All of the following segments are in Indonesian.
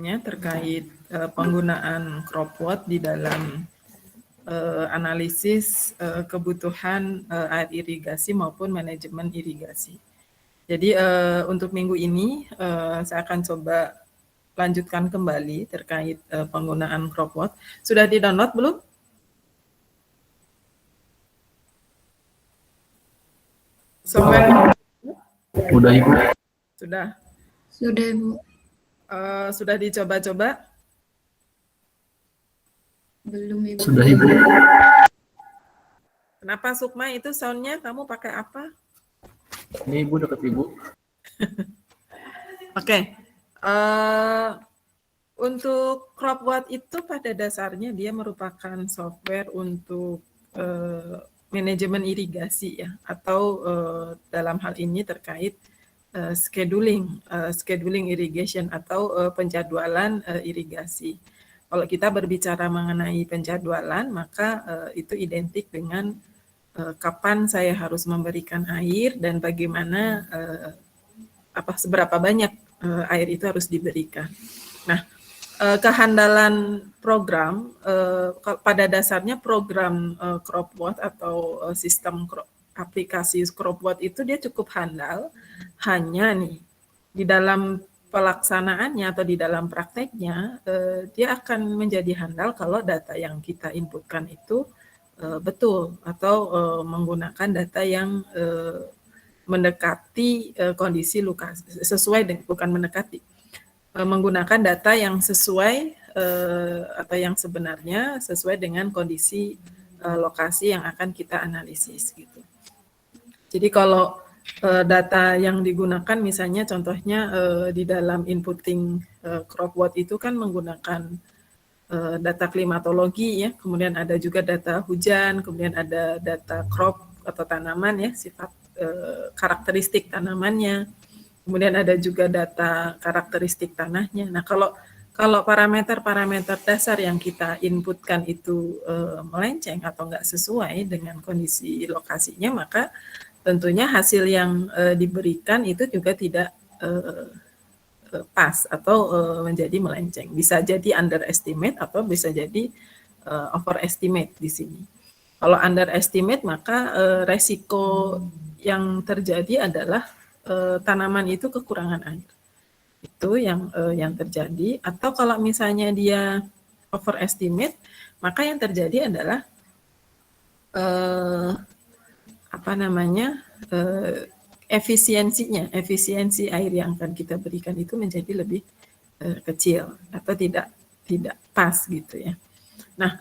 selanjutnya terkait penggunaan cropwort di dalam analisis kebutuhan air irigasi maupun manajemen irigasi. Jadi untuk minggu ini saya akan coba lanjutkan kembali terkait penggunaan cropwort. Sudah di-download belum? Software Udah Ibu. sudah. Sudah Ibu. Sudah dicoba-coba? Belum Ibu. Sudah Ibu. Kenapa Sukma itu soundnya kamu pakai apa? Ini Ibu dekat Ibu. Oke. Untuk cropwort itu pada dasarnya dia merupakan software untuk manajemen irigasi ya, atau dalam hal ini terkait scheduling irrigation atau penjadwalan irigasi. Kalau kita berbicara mengenai penjadwalan, maka itu identik dengan kapan saya harus memberikan air dan bagaimana seberapa banyak air itu harus diberikan. Nah, kehandalan program pada dasarnya program cropwort atau sistem aplikasi cropwort itu dia cukup handal, hanya nih di dalam pelaksanaannya atau di dalam prakteknya dia akan menjadi handal kalau data yang kita inputkan itu betul atau menggunakan data yang mendekati kondisi luka, sesuai dengan, bukan mendekati, menggunakan data yang sesuai atau yang sebenarnya sesuai dengan kondisi lokasi yang akan kita analisis gitu. Jadi kalau data yang digunakan misalnya contohnya di dalam inputting cropwort itu kan menggunakan data klimatologi ya, kemudian ada juga data hujan, kemudian ada data crop atau tanaman ya, sifat karakteristik tanamannya. Kemudian ada juga data karakteristik tanahnya. Nah, kalau parameter-parameter dasar yang kita inputkan itu melenceng atau enggak sesuai dengan kondisi lokasinya, maka tentunya hasil yang diberikan itu juga tidak pas atau menjadi melenceng. Bisa jadi underestimate atau bisa jadi overestimate di sini. Kalau underestimate maka resiko yang terjadi adalah tanaman itu kekurangan air. Itu yang terjadi. Atau kalau misalnya dia overestimate, maka yang terjadi adalah efisiensi air yang akan kita berikan itu menjadi lebih kecil atau tidak pas gitu ya. Nah,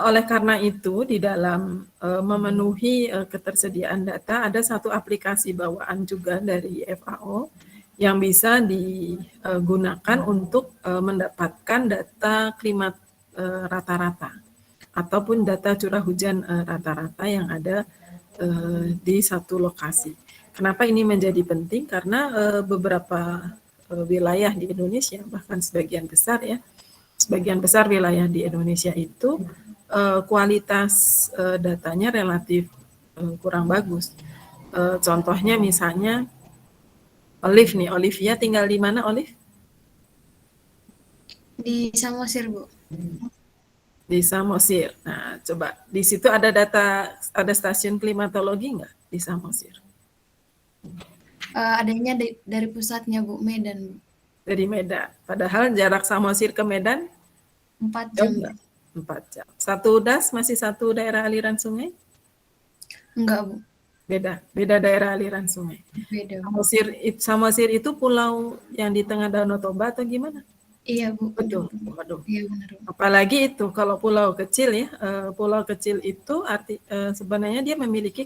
oleh karena itu di dalam memenuhi ketersediaan data ada satu aplikasi bawaan juga dari FAO yang bisa digunakan untuk mendapatkan data klimat rata-rata ataupun data curah hujan rata-rata yang ada di satu lokasi. Kenapa ini menjadi penting? Karena beberapa wilayah di Indonesia, bahkan sebagian besar wilayah di Indonesia itu kualitas datanya relatif kurang bagus. Contohnya misalnya Olive nih, Olivia tinggal di mana Olive? Di Samosir, Bu. Di Samosir. Nah, coba di situ ada stasiun klimatologi nggak di Samosir? Adanya dari pusatnya, Bu, Medan. Dari Medan. Padahal jarak Samosir ke Medan 4 jam. 4 jam. Satu das masih satu daerah aliran sungai? Enggak, Bu. Beda daerah aliran sungai. Beda. Samosir itu pulau yang di tengah Danau Toba atau gimana? Iya, Bu. Betul. Waduh. Iya, benar, Bu. Apalagi itu kalau pulau kecil ya, pulau kecil itu sebenarnya dia memiliki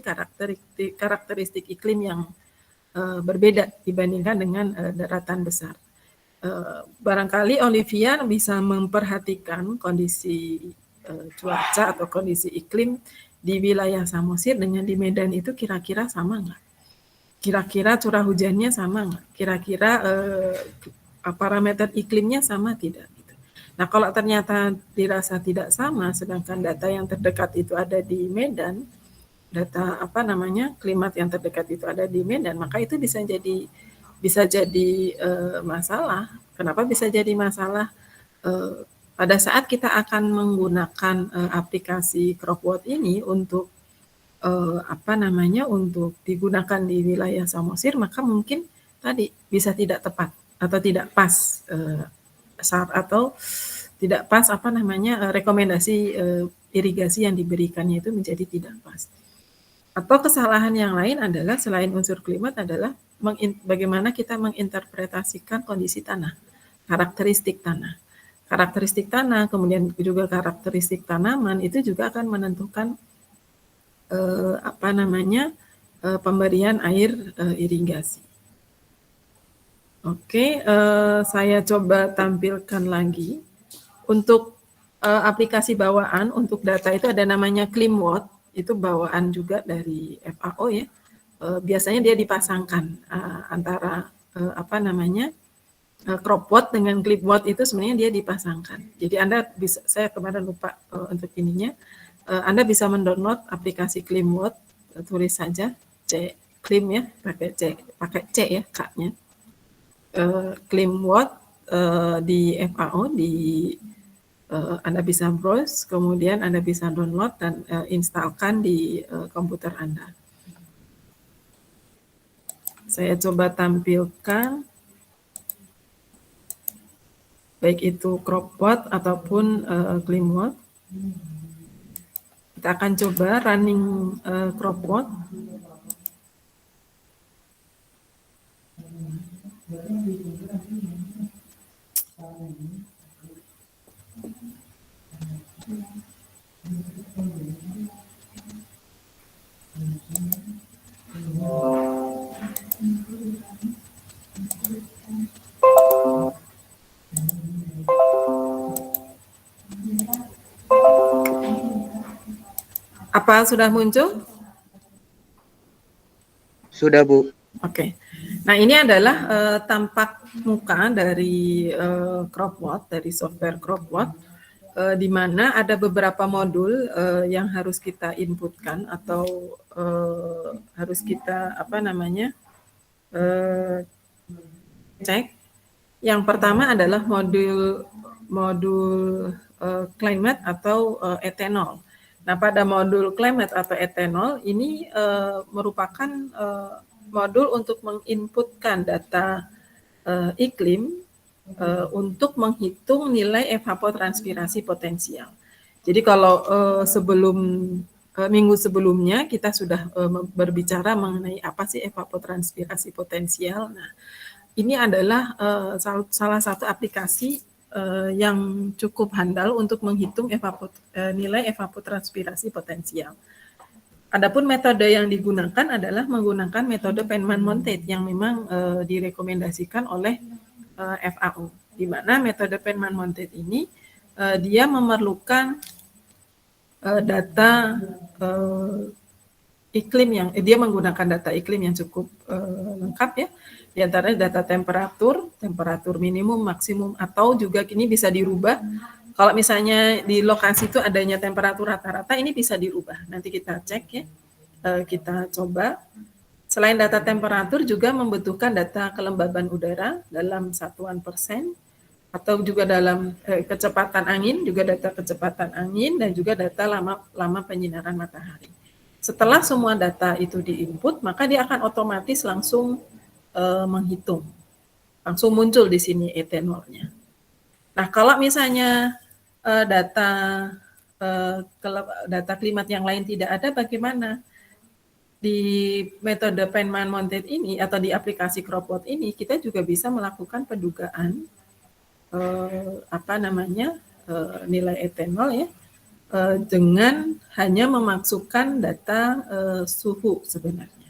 karakteristik iklim yang berbeda dibandingkan dengan daratan besar. Barangkali Olivia bisa memperhatikan kondisi cuaca atau kondisi iklim di wilayah Samosir dengan di Medan itu kira-kira sama nggak? Kira-kira curah hujannya sama nggak? Kira-kira parameter iklimnya sama tidak? Nah, kalau ternyata dirasa tidak sama, sedangkan data yang terdekat itu ada di Medan, klimat yang terdekat itu ada di Medan, maka itu bisa jadi masalah. Kenapa bisa jadi masalah? Pada saat kita akan menggunakan aplikasi CropWatt ini untuk untuk digunakan di wilayah Samosir, maka mungkin tadi bisa tidak tepat atau tidak pas atau tidak pas rekomendasi irigasi yang diberikannya itu menjadi tidak pas. Atau kesalahan yang lain adalah selain unsur klimat adalah bagaimana kita menginterpretasikan kondisi tanah, karakteristik tanah. Karakteristik tanah, kemudian juga karakteristik tanaman itu juga akan menentukan pemberian air irigasi. Oke, saya coba tampilkan lagi. Untuk aplikasi bawaan untuk data itu ada namanya ClimWatt. Itu bawaan juga dari FAO ya. Biasanya dia dipasangkan antara CropWatt dengan ClimWatt itu sebenarnya dia dipasangkan. Jadi Anda bisa, saya kemarin lupa untuk ininya, Anda bisa mendownload aplikasi ClimWatt, tulis saja Clim ya, pakai C ya K-nya. ClimWatt di FAO Anda bisa browse, kemudian Anda bisa download dan instalkan di komputer Anda. Saya coba tampilkan, baik itu CropWatt ataupun ClimWatt. Kita akan coba running CropWatt. Apa sudah muncul? Sudah, Bu. Oke. Nah, ini adalah tampak muka dari CropWatt, dari software CropWatt, di mana ada beberapa modul yang harus kita inputkan atau harus kita cek. Yang pertama adalah modul climate atau etanol. Nah, pada modul climate atau etanol ini merupakan modul untuk menginputkan data iklim untuk menghitung nilai evapotranspirasi potensial. Jadi kalau minggu sebelumnya kita sudah berbicara mengenai apa sih evapotranspirasi potensial. Nah, ini adalah salah satu aplikasi yang cukup handal untuk menghitung nilai evapotranspirasi potensial. Adapun metode yang digunakan adalah menggunakan metode Penman-Montate yang memang direkomendasikan oleh FAO, di mana metode Penman-Montate ini dia memerlukan data iklim dia menggunakan data iklim yang cukup lengkap ya. Di antaranya data temperatur minimum, maksimum, atau juga kini bisa dirubah. Kalau misalnya di lokasi itu adanya temperatur rata-rata, ini bisa dirubah. Nanti kita cek ya, kita coba. Selain data temperatur juga membutuhkan data kelembaban udara dalam satuan persen, atau juga dalam kecepatan angin, juga data kecepatan angin, dan juga data lama penyinaran matahari. Setelah semua data itu di-input, maka dia akan otomatis langsung menghitung. Langsung muncul di sini etanolnya. Nah, kalau misalnya data klimat yang lain tidak ada, bagaimana? Di metode Penman-Montate ini atau di aplikasi CropWatt ini, kita juga bisa melakukan pendugaan nilai etanol ya, dengan hanya memasukkan data suhu sebenarnya.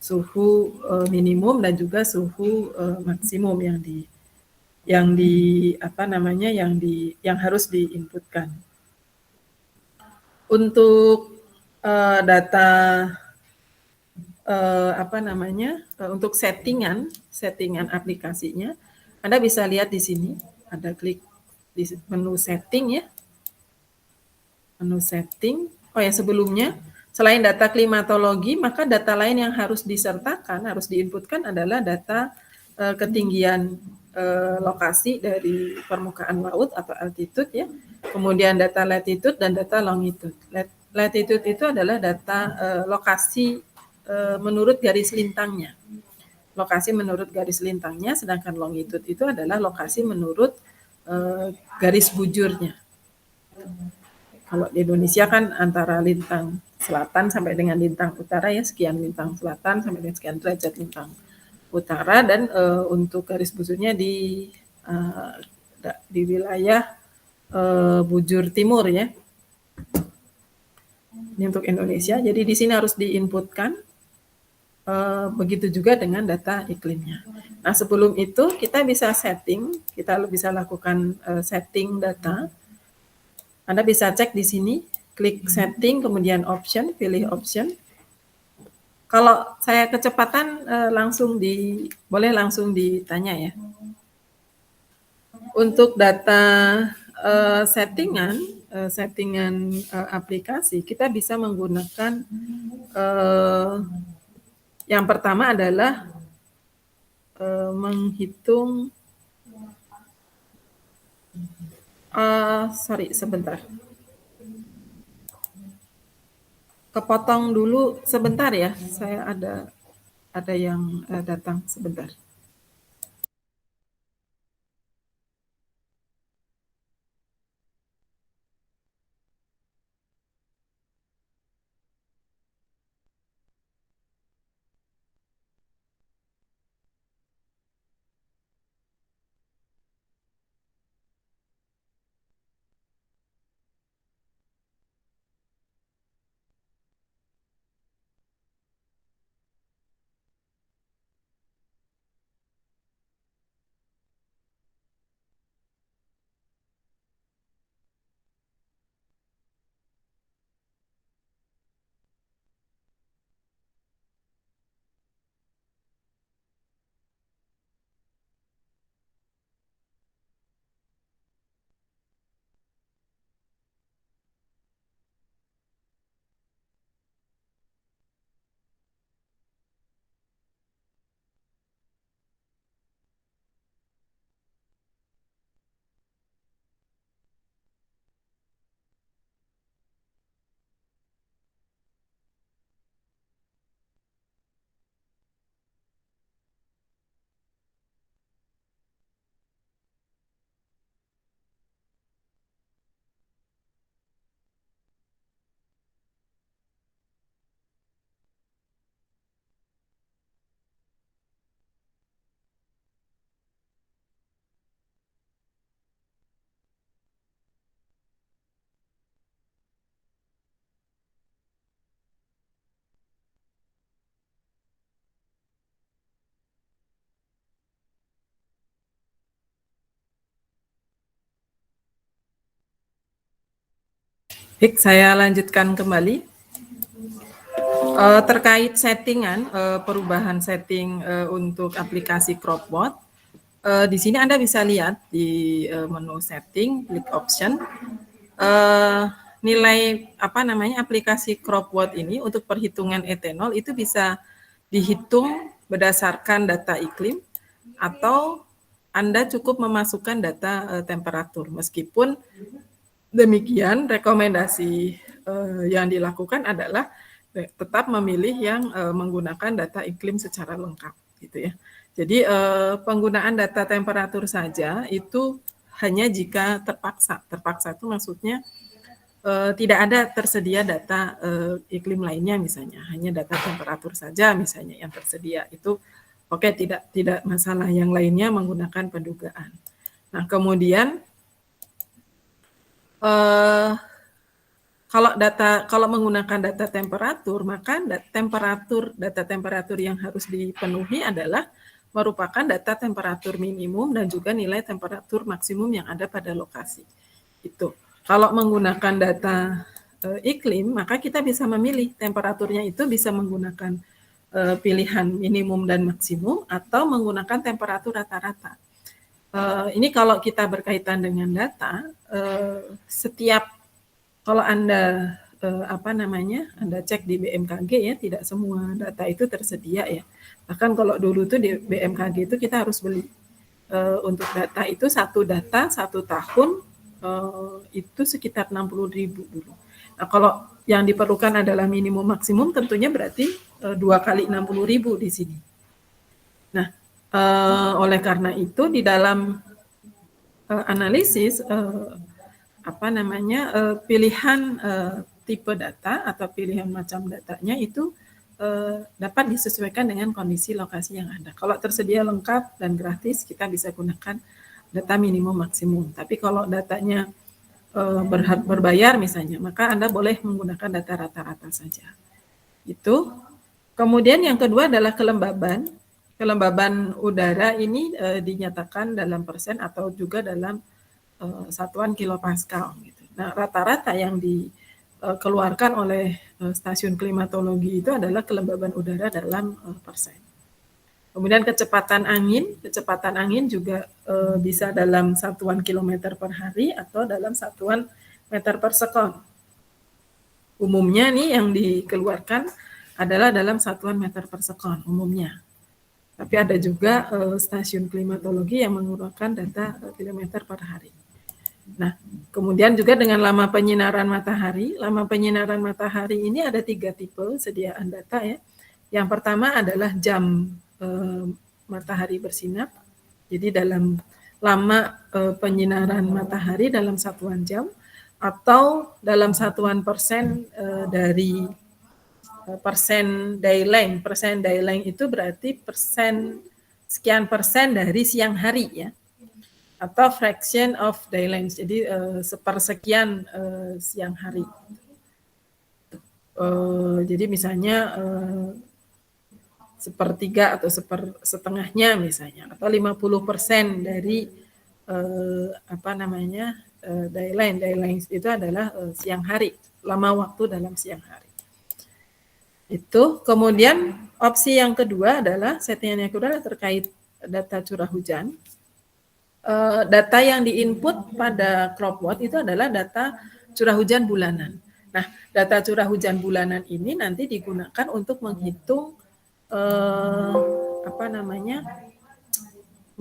Suhu minimum dan juga suhu maksimum yang harus diinputkan. Untuk data untuk settingan aplikasinya, Anda bisa lihat di sini, ada klik di menu setting ya. Menu setting. Oh ya, sebelumnya selain data klimatologi, maka data lain yang harus disertakan, harus diinputkan adalah data ketinggian lokasi dari permukaan laut atau altitude ya, kemudian data latitude dan data longitude. Latitude itu adalah data lokasi menurut garis lintangnya. Lokasi menurut garis lintangnya, sedangkan longitude itu adalah lokasi menurut garis bujurnya. Kalau di Indonesia kan antara lintang selatan sampai dengan lintang utara ya, sekian lintang selatan sampai dengan sekian derajat lintang utara, dan untuk garis bujurnya di wilayah bujur timur ya. Ini untuk Indonesia. Jadi di sini harus diinputkan. Begitu juga dengan data iklimnya. Nah, sebelum itu kita bisa setting, kita bisa lakukan setting data. Anda bisa cek di sini, klik setting, kemudian option, pilih option. Kalau saya kecepatan boleh langsung ditanya ya. Untuk data settingan aplikasi, kita bisa menggunakan yang pertama adalah menghitung, sebentar. Kepotong dulu sebentar ya, saya ada yang datang sebentar. Baik, saya lanjutkan kembali. Terkait settingan, perubahan setting untuk aplikasi Cropbot, di sini Anda bisa lihat di menu setting, klik option, nilai aplikasi Cropbot ini untuk perhitungan etanol itu bisa dihitung berdasarkan data iklim, atau Anda cukup memasukkan data temperatur. Meskipun demikian, rekomendasi yang dilakukan adalah tetap memilih yang menggunakan data iklim secara lengkap, gitu ya. Jadi penggunaan data temperatur saja itu hanya jika terpaksa. Terpaksa itu maksudnya tidak ada tersedia data iklim lainnya, misalnya hanya data temperatur saja misalnya yang tersedia, itu oke, tidak masalah. Yang lainnya menggunakan pendugaan. Nah, kemudian kalau menggunakan data temperatur, maka data temperatur yang harus dipenuhi adalah merupakan data temperatur minimum dan juga nilai temperatur maksimum yang ada pada lokasi. Itu. Kalau menggunakan data iklim, maka kita bisa memilih temperaturnya itu bisa menggunakan pilihan minimum dan maksimum atau menggunakan temperatur rata-rata. Ini kalau kita berkaitan dengan data, kalau Anda Anda cek di BMKG ya, tidak semua data itu tersedia ya. Bahkan kalau dulu tuh di BMKG itu kita harus beli untuk data itu satu data 1 tahun itu sekitar 60.000 dulu. Nah, kalau yang diperlukan adalah minimum maksimum tentunya berarti 2 kali 60.000 di sini. Nah, oleh karena itu di dalam analisis pilihan tipe data atau pilihan macam datanya itu dapat disesuaikan dengan kondisi lokasi yang ada. Kalau tersedia lengkap dan gratis, kita bisa gunakan data minimum maksimum. Tapi kalau datanya berbayar misalnya, maka Anda boleh menggunakan data rata-rata saja. Itu. Kemudian yang kedua adalah kelembaban. Kelembaban udara ini dinyatakan dalam persen atau juga dalam satuan kilopascal. Gitu. Nah, rata-rata yang dikeluarkan oleh stasiun klimatologi itu adalah kelembaban udara dalam persen. Kemudian kecepatan angin juga bisa dalam satuan kilometer per hari atau dalam satuan meter per sekon. Umumnya nih yang dikeluarkan adalah dalam satuan meter per sekon umumnya. Tapi ada juga stasiun klimatologi yang menggunakan data kilometer per hari. Nah, kemudian juga dengan lama penyinaran matahari. Lama penyinaran matahari ini ada 3 tipe sediaan data ya. Yang pertama adalah jam matahari bersinar. Jadi dalam lama penyinaran matahari dalam satuan jam atau dalam satuan persen dari persen day length. Persen day length itu berarti sekian persen dari siang hari ya. Atau fraction of day length. Jadi sepersekian siang hari. Jadi misalnya sepertiga atau setengahnya misalnya atau 50% dari day length. Day length itu adalah siang hari, lama waktu dalam siang hari. Itu. Kemudian opsi yang kedua adalah settingan yang kedua terkait data curah hujan. Data yang diinput pada CropWatt itu adalah data curah hujan bulanan. Nah, data curah hujan bulanan ini nanti digunakan untuk menghitung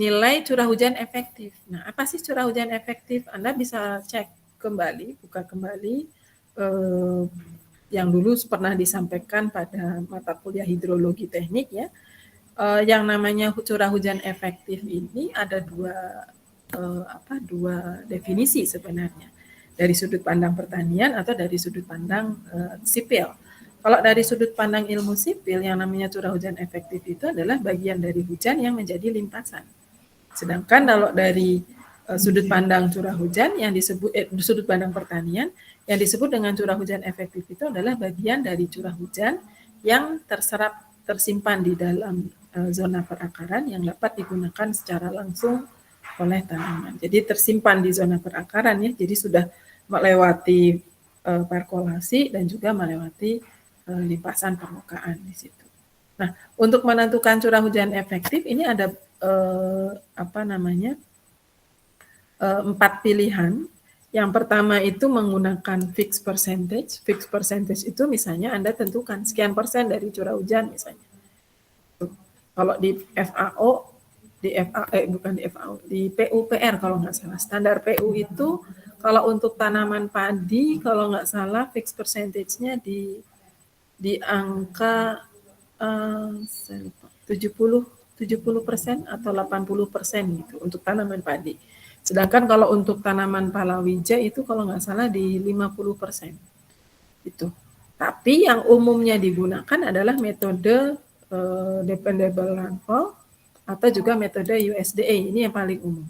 nilai curah hujan efektif. Nah, apa sih curah hujan efektif? Anda bisa cek kembali, buka kembali yang dulu pernah disampaikan pada mata kuliah hidrologi teknik ya. Yang namanya curah hujan efektif ini ada dua definisi sebenarnya, dari sudut pandang pertanian atau dari sudut pandang sipil. Kalau dari sudut pandang ilmu sipil, yang namanya curah hujan efektif itu adalah bagian dari hujan yang menjadi limpasan. Sedangkan kalau dari sudut pandang curah hujan yang disebut sudut pandang pertanian, yang disebut dengan curah hujan efektif itu adalah bagian dari curah hujan yang tersimpan di dalam zona perakaran yang dapat digunakan secara langsung oleh tanaman. Jadi tersimpan di zona perakaran ya, jadi sudah melewati perkolasi dan juga melewati limpasan permukaan di situ. Nah, untuk menentukan curah hujan efektif ini ada 4 pilihan. Yang pertama itu menggunakan fixed percentage. Fixed percentage itu misalnya Anda tentukan sekian persen dari curah hujan misalnya. Kalau di PUPR kalau nggak salah, standar PU itu kalau untuk tanaman padi kalau nggak salah fixed percentage-nya di angka 70% atau 80% gitu untuk tanaman padi. Sedangkan kalau untuk tanaman palawija itu kalau nggak salah di 50%. Itu. Tapi yang umumnya digunakan adalah metode dependable landfall atau juga metode USDA. Ini yang paling umum.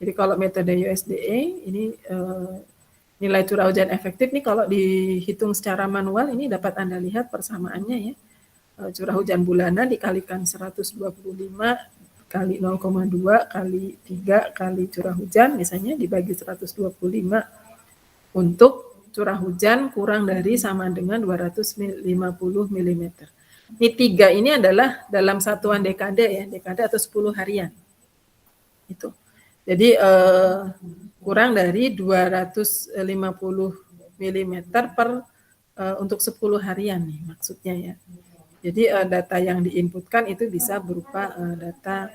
Jadi kalau metode USDA ini nilai curah hujan efektif nih kalau dihitung secara manual ini dapat Anda lihat persamaannya ya. Curah hujan bulanan dikalikan 125 kali 0,2 kali 3 kali curah hujan misalnya dibagi 125 untuk curah hujan kurang dari sama dengan 250 mm. Ini 3 ini adalah dalam satuan dekade ya, dekade atau 10 harian. Itu. Jadi kurang dari 250 mm untuk 10 harian nih maksudnya ya. Jadi data yang diinputkan itu bisa berupa data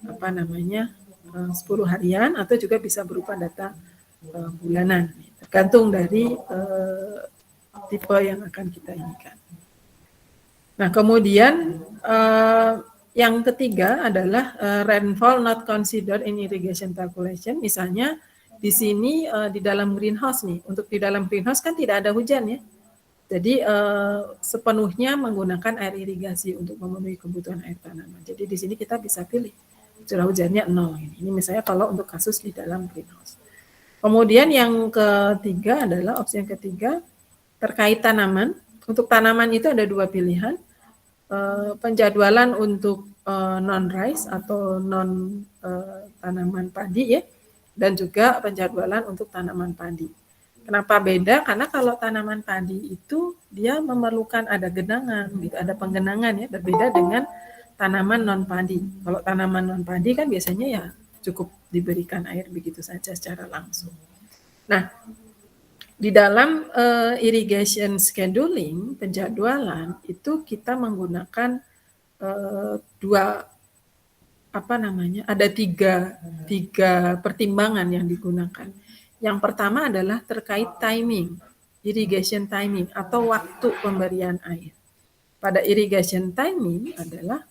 apa namanya 10 harian atau juga bisa berupa data bulanan, tergantung dari tipe yang akan kita inikan. Nah, kemudian yang ketiga adalah rainfall not considered in irrigation calculation. Misalnya di sini di dalam greenhouse nih, untuk di dalam greenhouse kan tidak ada hujan ya. Jadi sepenuhnya menggunakan air irigasi untuk memenuhi kebutuhan air tanaman. Jadi di sini kita bisa pilih curah hujannya 0. Ini misalnya kalau untuk kasus di dalam greenhouse. Kemudian yang ketiga adalah opsi yang ketiga terkait tanaman. Untuk tanaman itu ada 2 pilihan. Penjadwalan untuk non-rice atau non tanaman padi ya, dan juga penjadwalan untuk tanaman padi. Kenapa beda? Karena kalau tanaman padi itu dia memerlukan ada genangan, gitu, ada penggenangan ya, berbeda dengan tanaman non padi. Kalau tanaman non padi kan biasanya ya cukup diberikan air begitu saja secara langsung. Nah, di dalam irrigation scheduling, penjadwalan itu kita menggunakan ada tiga pertimbangan yang digunakan. Yang pertama adalah terkait timing, irrigation timing atau waktu pemberian air. Pada irrigation timing adalah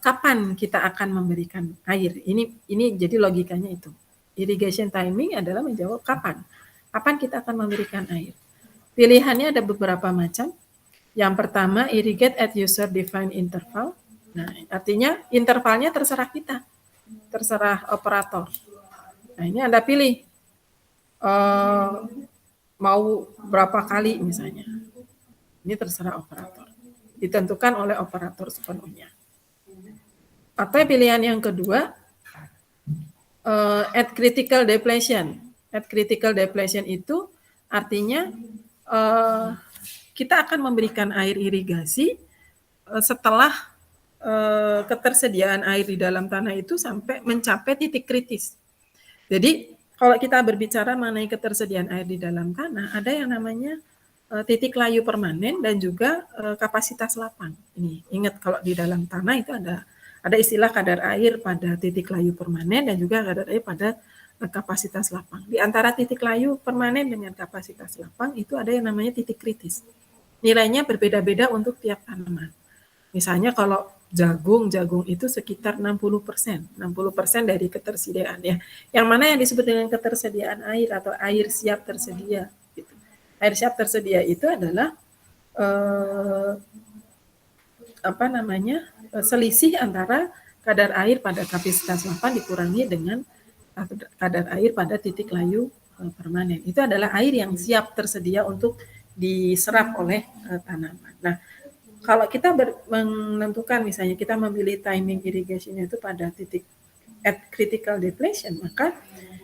kapan kita akan memberikan air. Ini jadi logikanya itu. Irrigation timing adalah menjawab kapan kita akan memberikan air. Pilihannya ada beberapa macam. Yang pertama, irrigate at user defined interval. Nah, artinya intervalnya terserah kita, terserah operator. Nah, ini Anda pilih mau berapa kali misalnya. Ini terserah operator. Ditentukan oleh operator sepenuhnya. Atau pilihan yang kedua, at critical depletion. At critical depletion itu artinya kita akan memberikan air irigasi setelah ketersediaan air di dalam tanah itu sampai mencapai titik kritis. Jadi kalau kita berbicara mengenai ketersediaan air di dalam tanah, ada yang namanya titik layu permanen dan juga kapasitas lapang. Ini ingat kalau di dalam tanah itu ada istilah kadar air pada titik layu permanen dan juga kadar air pada kapasitas lapang. Di antara titik layu permanen dengan kapasitas lapang itu ada yang namanya titik kritis. Nilainya berbeda-beda untuk tiap tanaman. Misalnya kalau jagung itu sekitar 60% dari ketersediaan ya. Yang mana yang disebut dengan ketersediaan air atau air siap tersedia. Gitu. Air siap tersedia itu adalah selisih antara kadar air pada kapasitas lapang dikurangi dengan kadar air pada titik layu permanen. Itu adalah air yang siap tersedia untuk diserap oleh tanaman. Nah, kalau kita menentukan misalnya kita memilih timing irrigation itu pada titik at critical depletion, maka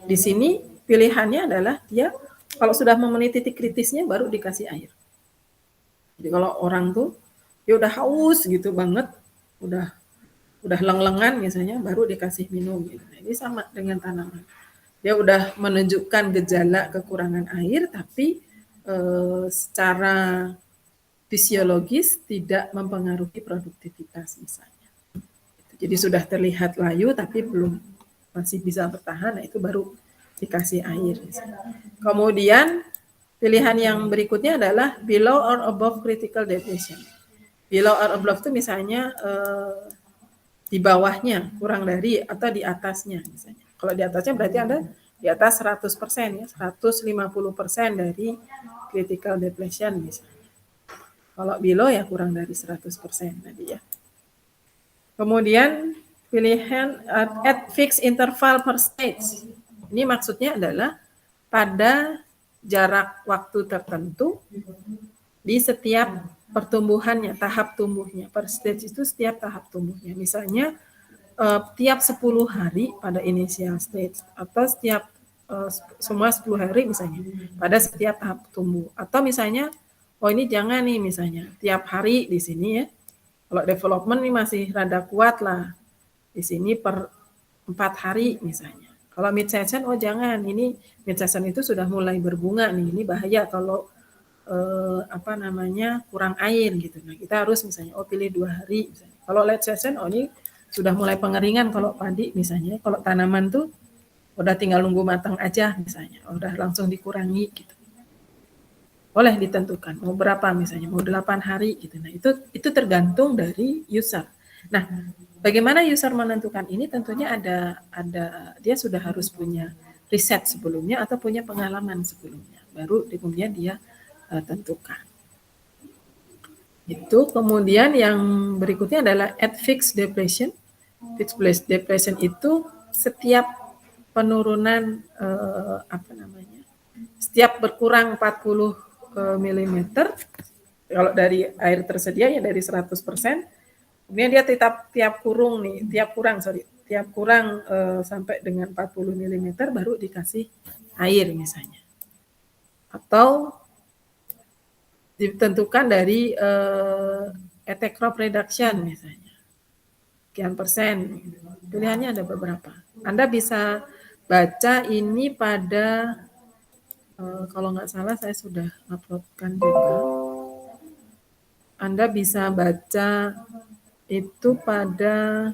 di sini pilihannya adalah dia kalau sudah memenuhi titik kritisnya baru dikasih air. Jadi kalau orang tuh dia udah haus gitu banget, udah leng-lengan misalnya baru dikasih minum gitu. Nah, ini sama dengan tanaman. Dia udah menunjukkan gejala kekurangan air tapi secara fisiologis tidak mempengaruhi produktivitas misalnya. Jadi sudah terlihat layu tapi masih bisa bertahan, nah itu baru dikasih air. Misalnya. Kemudian pilihan yang berikutnya adalah below or above critical depletion. Below or above itu misalnya di bawahnya kurang dari atau di atasnya misalnya. Kalau di atasnya berarti Anda di atas 100% ya, 150% dari critical depletion misalnya. Kalau below ya kurang dari 100% tadi ya. Kemudian pilihan at fixed interval per stage. Ini maksudnya adalah pada jarak waktu tertentu di setiap pertumbuhannya, tahap tumbuhnya. Per stage itu setiap tahap tumbuhnya. Misalnya tiap 10 hari pada initial stage atau setiap semua 10 hari misalnya pada setiap tahap tumbuh. Atau misalnya ini jangan nih misalnya tiap hari di sini ya. Kalau development ini masih rada kuat lah. Di sini per 4 hari misalnya. Kalau mid season jangan, ini mid season itu sudah mulai berbunga nih. Ini bahaya kalau kurang air gitu. Nah, kita harus misalnya pilih 2 hari misalnya. Kalau late season ini sudah mulai pengeringan kalau padi misalnya, kalau tanaman tuh udah tinggal nunggu matang aja misalnya, udah langsung dikurangi gitu. Boleh ditentukan mau berapa misalnya, mau 8 hari gitu. Nah, itu tergantung dari user. Nah, bagaimana user menentukan ini? Tentunya ada dia sudah harus punya riset sebelumnya atau punya pengalaman sebelumnya. Baru kemudian dia tentukan. Itu kemudian yang berikutnya adalah at fixed depletion. Fixed depletion itu setiap penurunan setiap berkurang 40 mm kalau dari air tersedia ya dari 100%, kemudian dia tiap kurang sampai dengan 40 mm baru dikasih air misalnya. Atau ditentukan dari attack crop reduction misalnya. Sekian persen. Pilihannya ada beberapa. Anda bisa baca ini pada kalau nggak salah saya sudah uploadkan juga. Anda bisa baca itu pada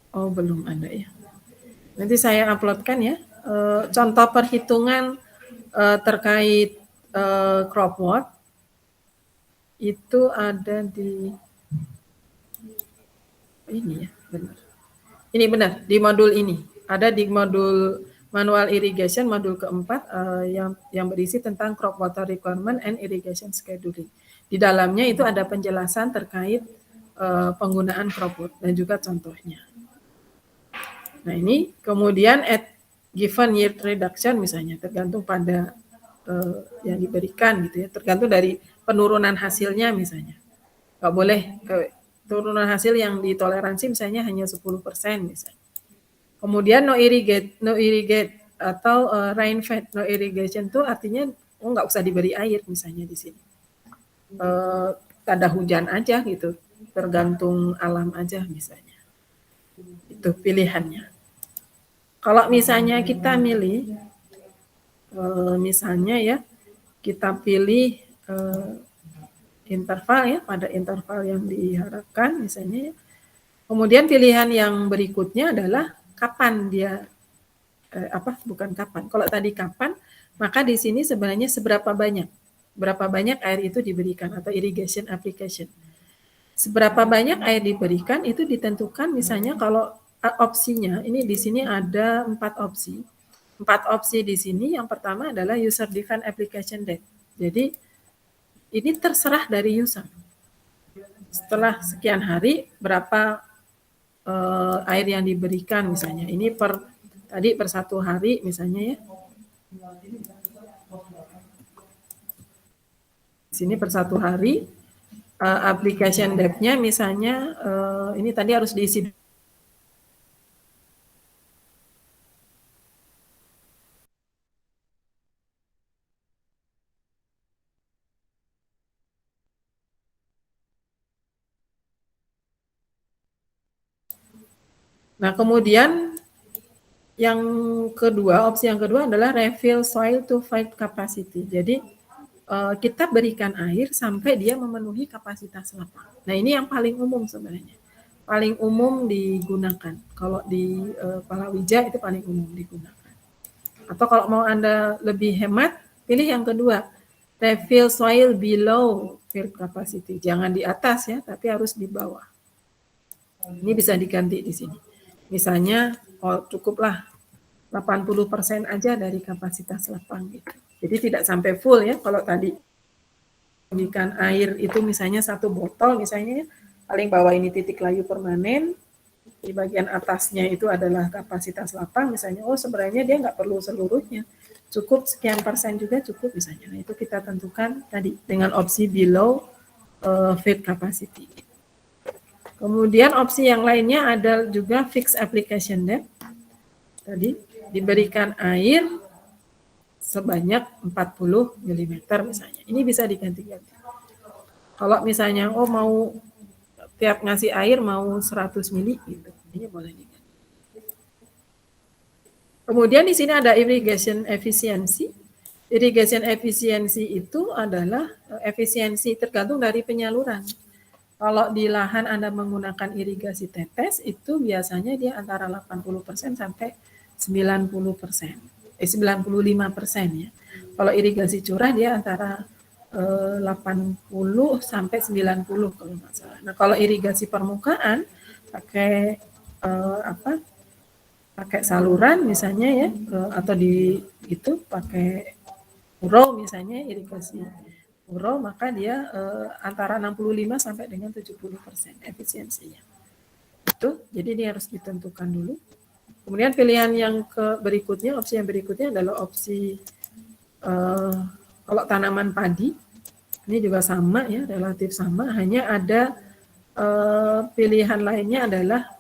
belum ada ya. Nanti saya uploadkan ya. Contoh perhitungan terkait crop work itu ada di ini ya, benar. Ini benar di modul ini. Ada di modul manual irrigation modul keempat yang berisi tentang crop water requirement and irrigation scheduling. Di dalamnya itu ada penjelasan terkait penggunaan crop work dan juga contohnya. Nah, ini kemudian at given yield reduction misalnya tergantung pada yang diberikan gitu ya, tergantung dari penurunan hasilnya misalnya. Nggak boleh turunan hasil yang ditoleransi misalnya hanya 10% misalnya. Kemudian no irrigate atau rain fed, no irrigation itu artinya nggak usah diberi air misalnya di sini. Tanda hujan aja gitu, tergantung alam aja misalnya. Itu pilihannya. Kalau misalnya kita milih, misalnya ya, kita pilih interval ya, pada interval yang diharapkan misalnya ya. Kemudian pilihan yang berikutnya adalah kapan dia bukan kapan. Kalau tadi kapan, maka di sini sebenarnya berapa banyak air itu diberikan atau irrigation application. Seberapa banyak air diberikan itu ditentukan misalnya kalau opsinya ini di sini ada 4 opsi. 4 opsi di sini yang pertama adalah user defined application depth. Jadi ini terserah dari user. Setelah sekian hari berapa air yang diberikan misalnya. Ini tadi per 1 hari misalnya ya. Di sini per 1 hari application depth-nya misalnya ini tadi harus diisi. Nah, kemudian yang kedua, opsi yang kedua adalah refill soil to fight capacity. Jadi kita berikan air sampai dia memenuhi kapasitas lapang. Nah, ini yang paling umum sebenarnya. Paling umum digunakan. Kalau di palawija itu paling umum digunakan. Atau kalau mau Anda lebih hemat, pilih yang kedua. Refill soil below field capacity. Jangan di atas ya, tapi harus di bawah. Ini bisa diganti di sini. Misalnya, cukuplah 80% aja dari kapasitas lapang gitu. Jadi tidak sampai full ya. Kalau tadi berikan air itu misalnya 1 botol misalnya, paling bawah ini titik layu permanen, di bagian atasnya itu adalah kapasitas lapang misalnya. Sebenarnya dia nggak perlu seluruhnya, cukup sekian persen juga cukup misalnya. Nah, itu kita tentukan tadi dengan opsi below field capacity. Kemudian opsi yang lainnya ada juga fixed application depth. Tadi diberikan air sebanyak 40 mm misalnya. Ini bisa diganti-ganti. Kalau misalnya mau tiap ngasih air mau 100 mili gitu. Ini boleh diganti. Kemudian di sini ada irrigation efficiency. Irrigation efficiency itu adalah efisiensi tergantung dari penyaluran. Kalau di lahan Anda menggunakan irigasi tetes, itu biasanya dia antara 80% sampai 90%. 95% ya. Kalau irigasi curah dia antara 80 sampai 90 kalau nggak salah. Nah, kalau irigasi permukaan pakai pakai saluran misalnya ya, atau di itu pakai row misalnya, irigasi row, maka dia antara 65 sampai dengan 70% efisiensinya. Itu, jadi dia harus ditentukan dulu. Kemudian pilihan yang berikutnya, opsi yang berikutnya adalah opsi kalau tanaman padi, ini juga sama ya, relatif sama, hanya ada pilihan lainnya adalah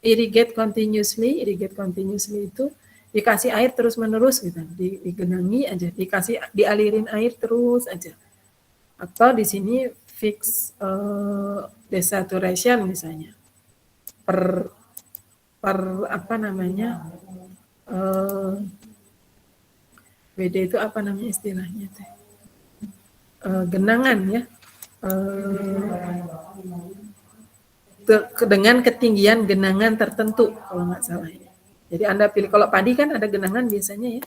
irrigate continuously. Irrigate continuously itu dikasih air terus-menerus gitu, digenangi aja, dialirin air terus aja. Atau di sini fix desaturation misalnya. Per apa namanya? BD itu apa namanya istilahnya teh? Genangan ya. Dengan ketinggian genangan tertentu kalau nggak salah ya. Jadi Anda pilih, kalau padi kan ada genangan biasanya ya,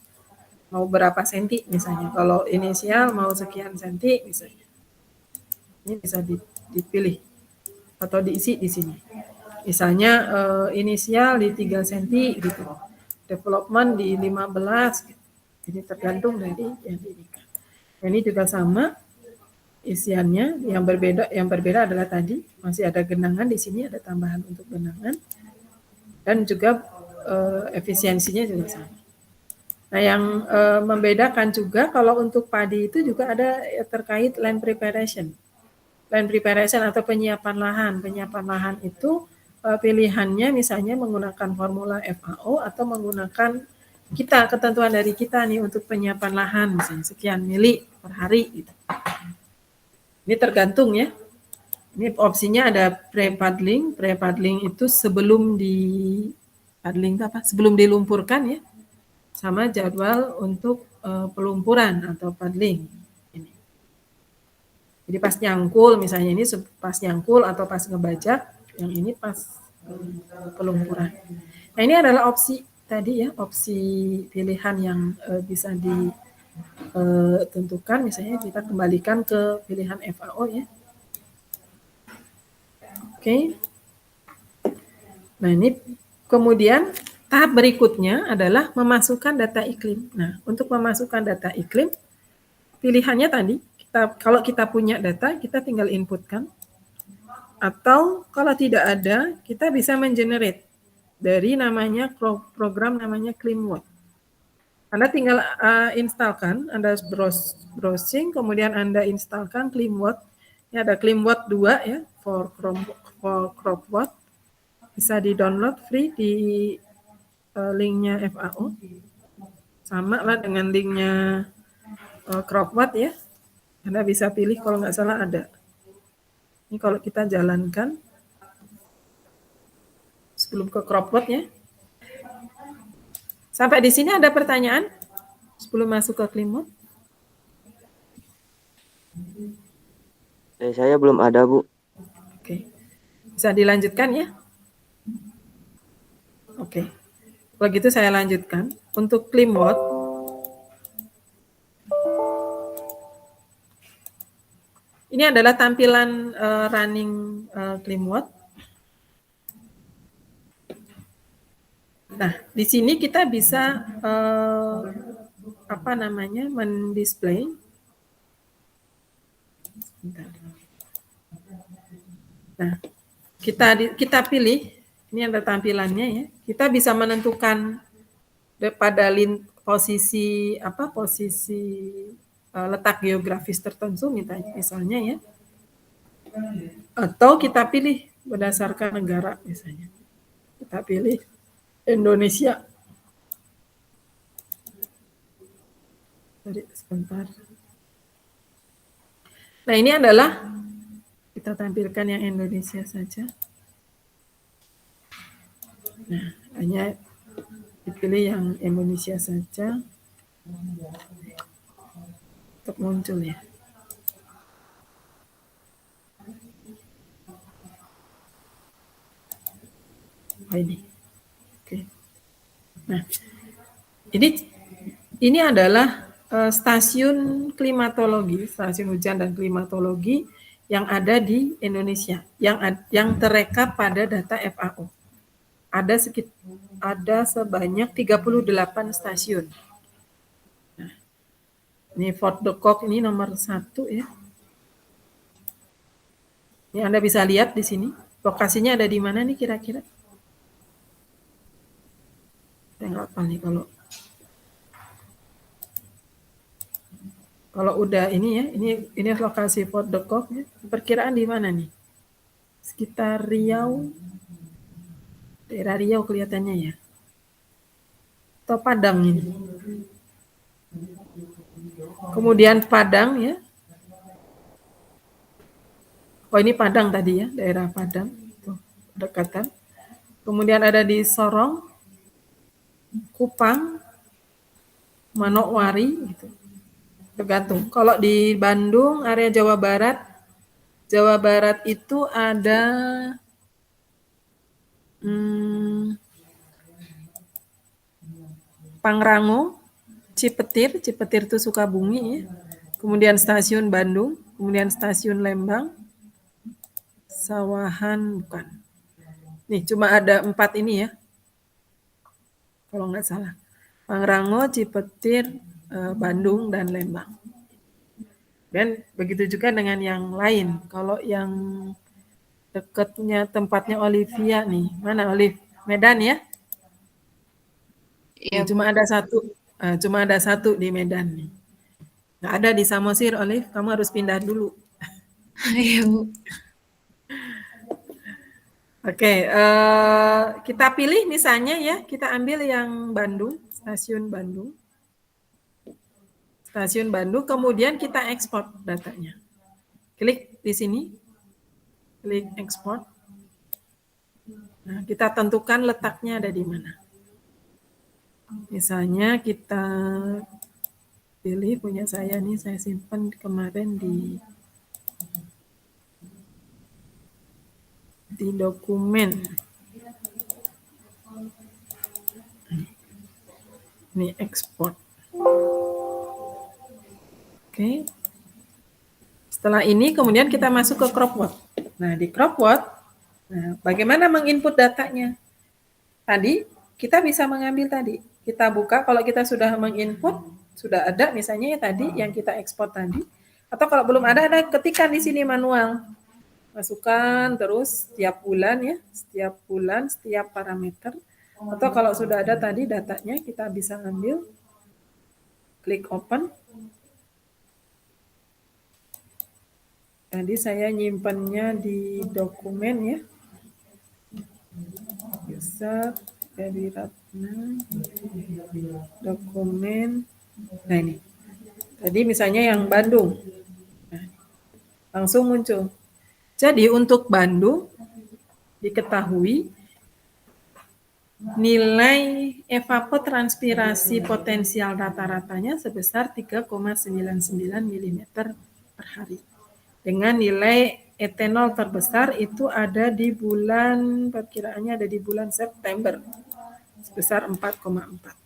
mau berapa senti misalnya, kalau inisial mau sekian senti misalnya, ini bisa dipilih atau diisi di sini. Misalnya inisial di 3 senti gitu, development di 15 gitu. Jadi tergantung dari yang diinginkan. Nah, ini juga sama isiannya, yang berbeda adalah tadi masih ada genangan, di sini ada tambahan untuk genangan, dan juga efisiensinya juga sama. Nah, yang membedakan juga kalau untuk padi itu juga ada terkait land preparation. Land preparation atau penyiapan lahan. Penyiapan lahan itu pilihannya misalnya menggunakan formula FAO atau menggunakan ketentuan dari kita nih untuk penyiapan lahan, misalnya sekian mili per hari gitu. Ini tergantung ya. Ini opsinya ada pre-puddling. Pre-puddling itu sebelum sebelum dilumpurkan ya. Sama jadwal untuk pelumpuran atau puddling. Ini. Jadi pas nyangkul misalnya, ini pas nyangkul atau pas ngebajak, yang ini pas pelumpuran. Nah, ini adalah opsi tadi ya, opsi pilihan yang bisa ditentukan. Misalnya kita kembalikan ke pilihan FAO ya. Oke. Nah, ini kemudian tahap berikutnya adalah memasukkan data iklim. Nah, untuk memasukkan data iklim, pilihannya tadi, kalau kita punya data, kita tinggal inputkan. Atau kalau tidak ada, kita bisa mengenerate dari namanya program namanya ClimWatt. Anda tinggal instalkan, Anda browsing, kemudian Anda instalkan ClimWatt. Ini ada ClimWatt 2 ya, for CropWatt. Bisa di-download free di linknya FAO. Sama lah dengan linknya CropWatt ya. Anda bisa pilih, kalau nggak salah ada. Ini kalau kita jalankan sebelum ke CropWatt ya. Sampai di sini ada pertanyaan sebelum masuk ke ClimWatt? Saya belum ada, Bu. Oke. Bisa dilanjutkan ya? Oke. Kalau gitu saya lanjutkan. Untuk ClimWatt, ini adalah tampilan running ClimWatt. Nah, di sini kita bisa mendisplay. Nah, kita pilih, ini ada tampilannya ya. Kita bisa menentukan pada posisi letak geografis tertentu misalnya ya. Atau kita pilih berdasarkan negara misalnya. Kita pilih Indonesia. Sebentar. Nah, ini adalah kita tampilkan yang Indonesia saja. Nah, hanya dipilih yang Indonesia saja untuk muncul ya. Oh, ini. Oke. Nah, ini adalah stasiun klimatologi, stasiun hujan dan klimatologi yang ada di Indonesia, yang terekam pada data FAO. Ada sebanyak 38 stasiun. Nah, ini Fort de Kock ini nomor 1 ya. Ini Anda bisa lihat di sini. Lokasinya ada di mana nih kira-kira? Saya nggak tahu nih kalau udah ini ya, ini lokasi Fort de Kock ya. Perkiraan di mana nih? Sekitar Riau, daerah Riau kelihatannya ya. Atau Padang ini. Kemudian Padang ya. Oh ini Padang tadi ya, daerah Padang. Tuh, dekatan. Kemudian ada di Sorong, Kupang, Manokwari gitu. Tergantung. Kalau di Bandung, area Jawa Barat itu ada Pangrango, Cipetir itu Sukabumi ya. Kemudian stasiun Bandung, kemudian stasiun Lembang, Sawahan bukan. Nih cuma ada 4 ini ya. Kalau nggak salah. Pangrango, Cipetir, Bandung, dan Lembang. Dan begitu juga dengan yang lain. Kalau yang dekatnya tempatnya Olivia nih, mana Olive? Medan ya? Iya, Bu. Cuma ada satu di Medan nih. Nggak ada di Samosir, Olive. Kamu harus pindah dulu. Iya, Bu. Oke, kita pilih misalnya ya, kita ambil yang Bandung, stasiun Bandung. Stasiun Bandung, kemudian kita ekspor datanya. Klik di sini, klik ekspor. Nah, kita tentukan letaknya ada di mana. Misalnya kita pilih punya saya nih, saya simpan kemarin di dokumen. Ini ekspor. Oke. Setelah ini kemudian kita masuk ke CropWord. Nah, di CropWord, nah, bagaimana menginput datanya? Tadi kita bisa mengambil tadi. Kita buka kalau kita sudah menginput, sudah ada misalnya ya tadi yang kita ekspor tadi. Atau kalau belum ada ketikkan di sini manual. Masukkan terus setiap bulan ya, setiap parameter. Atau kalau sudah ada tadi datanya, kita bisa ambil, klik open. Tadi saya nyimpannya di dokumen ya. Bisa dari Ratna, dokumen. Nah ini, tadi misalnya yang Bandung. Nah, langsung muncul. Jadi untuk Bandung, diketahui nilai evapotranspirasi potensial rata-ratanya sebesar 3,99 mm per hari. Dengan nilai etanol terbesar itu ada di perkiraannya ada di bulan September, sebesar 4,4.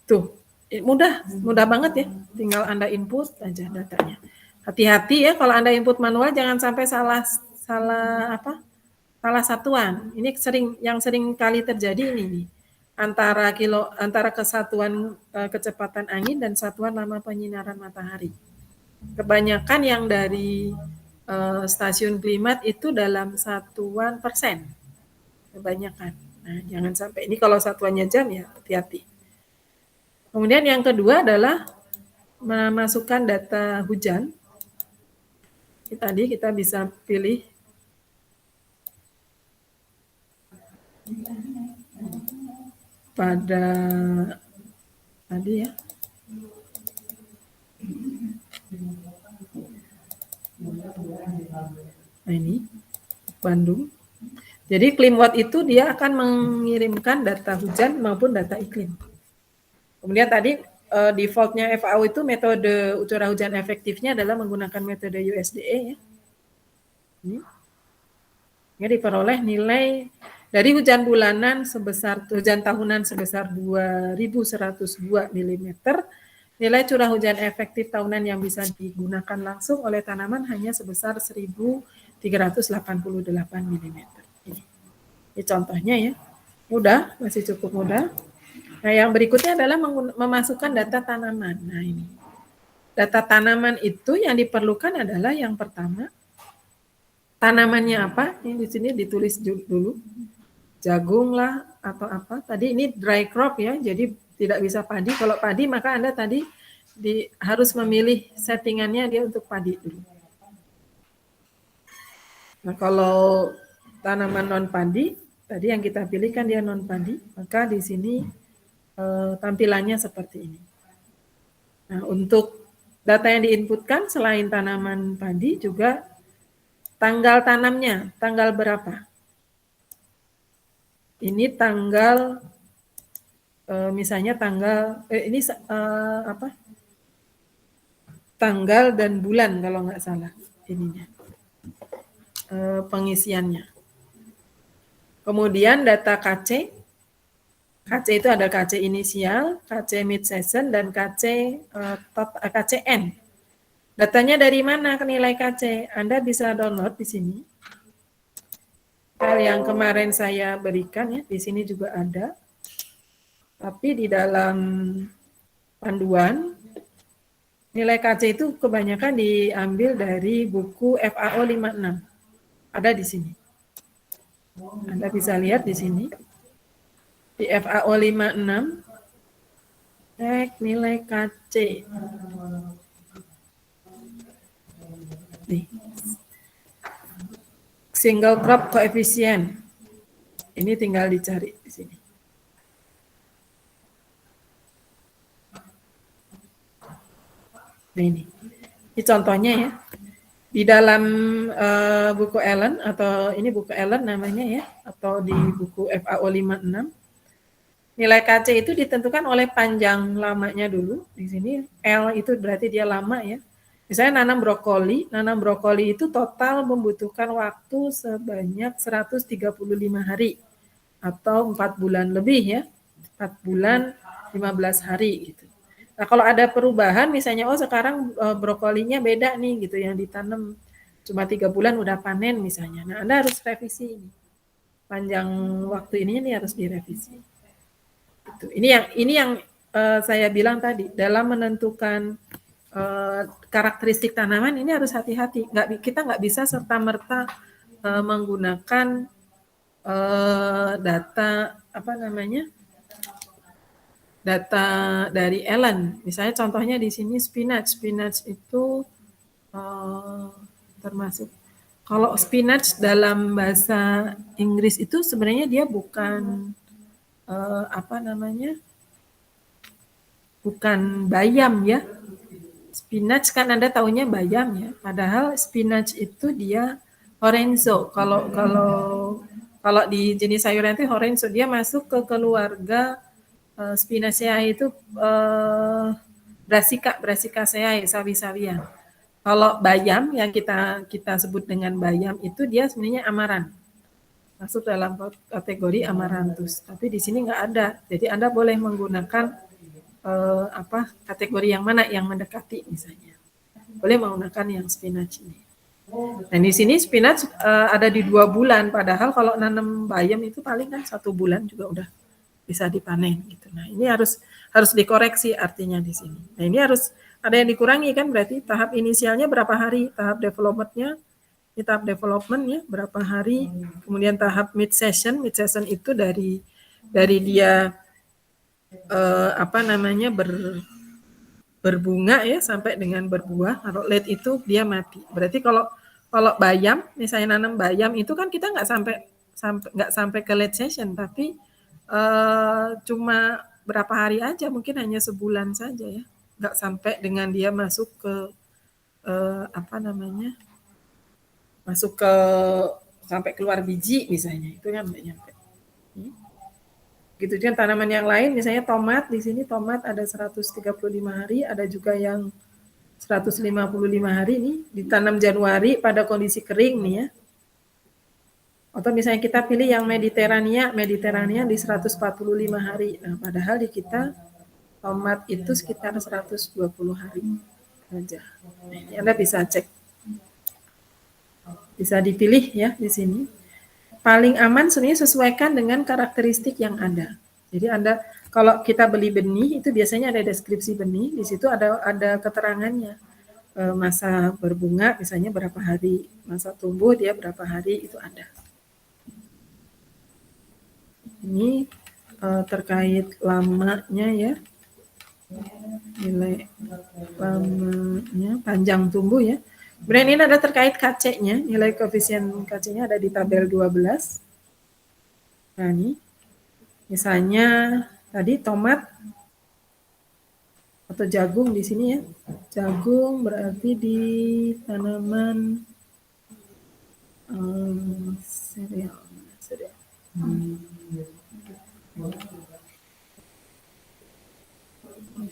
Tuh, mudah banget ya, tinggal Anda input aja datanya. Hati-hati ya kalau Anda input manual jangan sampai salah satuan. Ini yang sering kali terjadi ini nih. Antara kesatuan kecepatan angin dan satuan lama penyinaran matahari. Kebanyakan yang dari stasiun klimat itu dalam satuan persen. Kebanyakan. Nah, jangan sampai ini kalau satuannya jam ya hati-hati. Kemudian yang kedua adalah memasukkan data hujan. Tadi kita bisa pilih pada tadi ya. Nah ini Bandung. Jadi ClimWatt itu dia akan mengirimkan data hujan maupun data iklim. Kemudian tadi defaultnya FAO itu metode curah hujan efektifnya adalah menggunakan metode USDA ya. Ini. Ya, diperoleh nilai dari hujan tahunan sebesar 2.102 mm, nilai curah hujan efektif tahunan yang bisa digunakan langsung oleh tanaman hanya sebesar 1.388 mm. Ini contohnya ya, mudah, masih cukup mudah. Nah, yang berikutnya adalah memasukkan data tanaman. Nah, ini data tanaman itu yang diperlukan adalah yang pertama, tanamannya apa? Ini di sini ditulis dulu. Jagung lah atau apa. Tadi ini dry crop ya, jadi tidak bisa padi. Kalau padi maka Anda tadi harus memilih settingannya dia untuk padi dulu. Nah, kalau tanaman non padi, tadi yang kita pilihkan dia non padi, maka di sini tampilannya seperti ini. Nah, untuk data yang diinputkan selain tanaman padi juga tanggal tanamnya, tanggal berapa? Ini tanggal, misalnya tanggal, ini apa? Tanggal dan bulan kalau nggak salah ininya, pengisiannya. Kemudian data KC, KC itu ada KC inisial, KC mid season, dan KCN. Datanya dari mana ke nilai KC? Anda bisa download di sini. File yang kemarin saya berikan ya, di sini juga ada. Tapi di dalam panduan, nilai KC itu kebanyakan diambil dari buku FAO 56. Ada di sini. Anda bisa lihat di sini. Di FAO 56, cek nilai KC. Nih. Single crop coefficient. Ini tinggal dicari di sini. Nah, ini contohnya ya. Di dalam buku Allen, atau ini buku Allen namanya ya, atau di buku FAO 56, nilai KC itu ditentukan oleh panjang lamanya dulu. Di sini L itu berarti dia lama ya. Misalnya nanam brokoli itu total membutuhkan waktu sebanyak 135 hari atau 4 bulan lebih ya. 4 bulan 15 hari gitu. Nah, kalau ada perubahan misalnya sekarang brokolinya beda nih gitu, yang ditanam cuma 3 bulan udah panen misalnya. Nah, Anda harus revisi ini. Panjang waktu ini harus direvisi. Gitu. Ini yang saya bilang tadi, dalam menentukan karakteristik tanaman ini harus hati-hati. Kita nggak bisa serta-merta menggunakan data data dari Allen. Misalnya contohnya di sini spinach itu termasuk. Kalau spinach dalam bahasa Inggris itu sebenarnya dia bukan bukan bayam ya. Spinach kan Anda tahunya bayam ya. Padahal spinach itu dia horenzo. Kalau di jenis sayuran itu horenzo, dia masuk ke keluarga Spinaceae itu Brassicaceae, sawi-sawian. Kalau bayam yang kita sebut dengan bayam itu dia sebenarnya amaran. Masuk dalam kategori amaranthus. Tapi di sini nggak ada. Jadi Anda boleh menggunakan kategori yang mana yang mendekati misalnya. Boleh menggunakan yang spinach ini. Dan di sini spinach ada di 2 bulan, padahal kalau nanam bayam itu paling kan 1 bulan juga udah bisa dipanen gitu. Nah, ini harus dikoreksi artinya di sini. Nah, ini harus ada yang dikurangi kan, berarti tahap inisialnya berapa hari, tahap developmentnya, ini tahap development ya berapa hari, kemudian tahap mid season itu dari dia berbunga ya sampai dengan berbuah. Kalau late itu dia mati. Berarti kalau bayam, misalnya nanam bayam itu kan kita nggak sampai ke late season, tapi cuma berapa hari aja, mungkin hanya sebulan saja ya, nggak sampai dengan dia masuk ke masuk ke sampai keluar biji misalnya, itu kan nggak nyampe. Gitu kan tanaman yang lain, misalnya tomat, di sini tomat ada 135 hari, ada juga yang 155 hari nih, ditanam Januari pada kondisi kering nih ya. Atau misalnya kita pilih yang Mediterania di 145 hari. Nah, padahal di kita tomat itu sekitar 120 hari saja. Nah, ini Anda bisa cek. Bisa dipilih ya di sini. Paling aman sebenarnya sesuaikan dengan karakteristik yang ada. Jadi Anda kalau kita beli benih itu biasanya ada deskripsi benih, di situ ada keterangannya. Masa berbunga misalnya berapa hari, masa tumbuh dia berapa hari itu ada. Ini terkait lamanya ya, nilai lamanya, panjang tumbuh ya. Kemudian ini ada terkait KC-nya, nilai koefisien KC-nya ada di tabel 12. Nah ini, misalnya tadi tomat atau jagung di sini ya. Jagung berarti di tanaman sereal.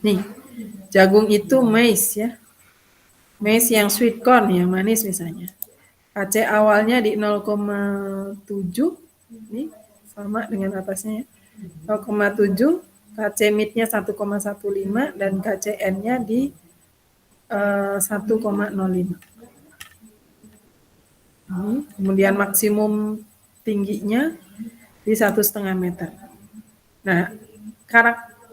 Nih, jagung itu maize ya. Maize yang sweet corn, yang manis misalnya. KC awalnya di 0,7, ini sama dengan atasnya ya. 0,7, KC mid-nya 1,15 dan KCN-nya di 1,05. Kemudian maksimum tingginya di 1,5 meter. Nah,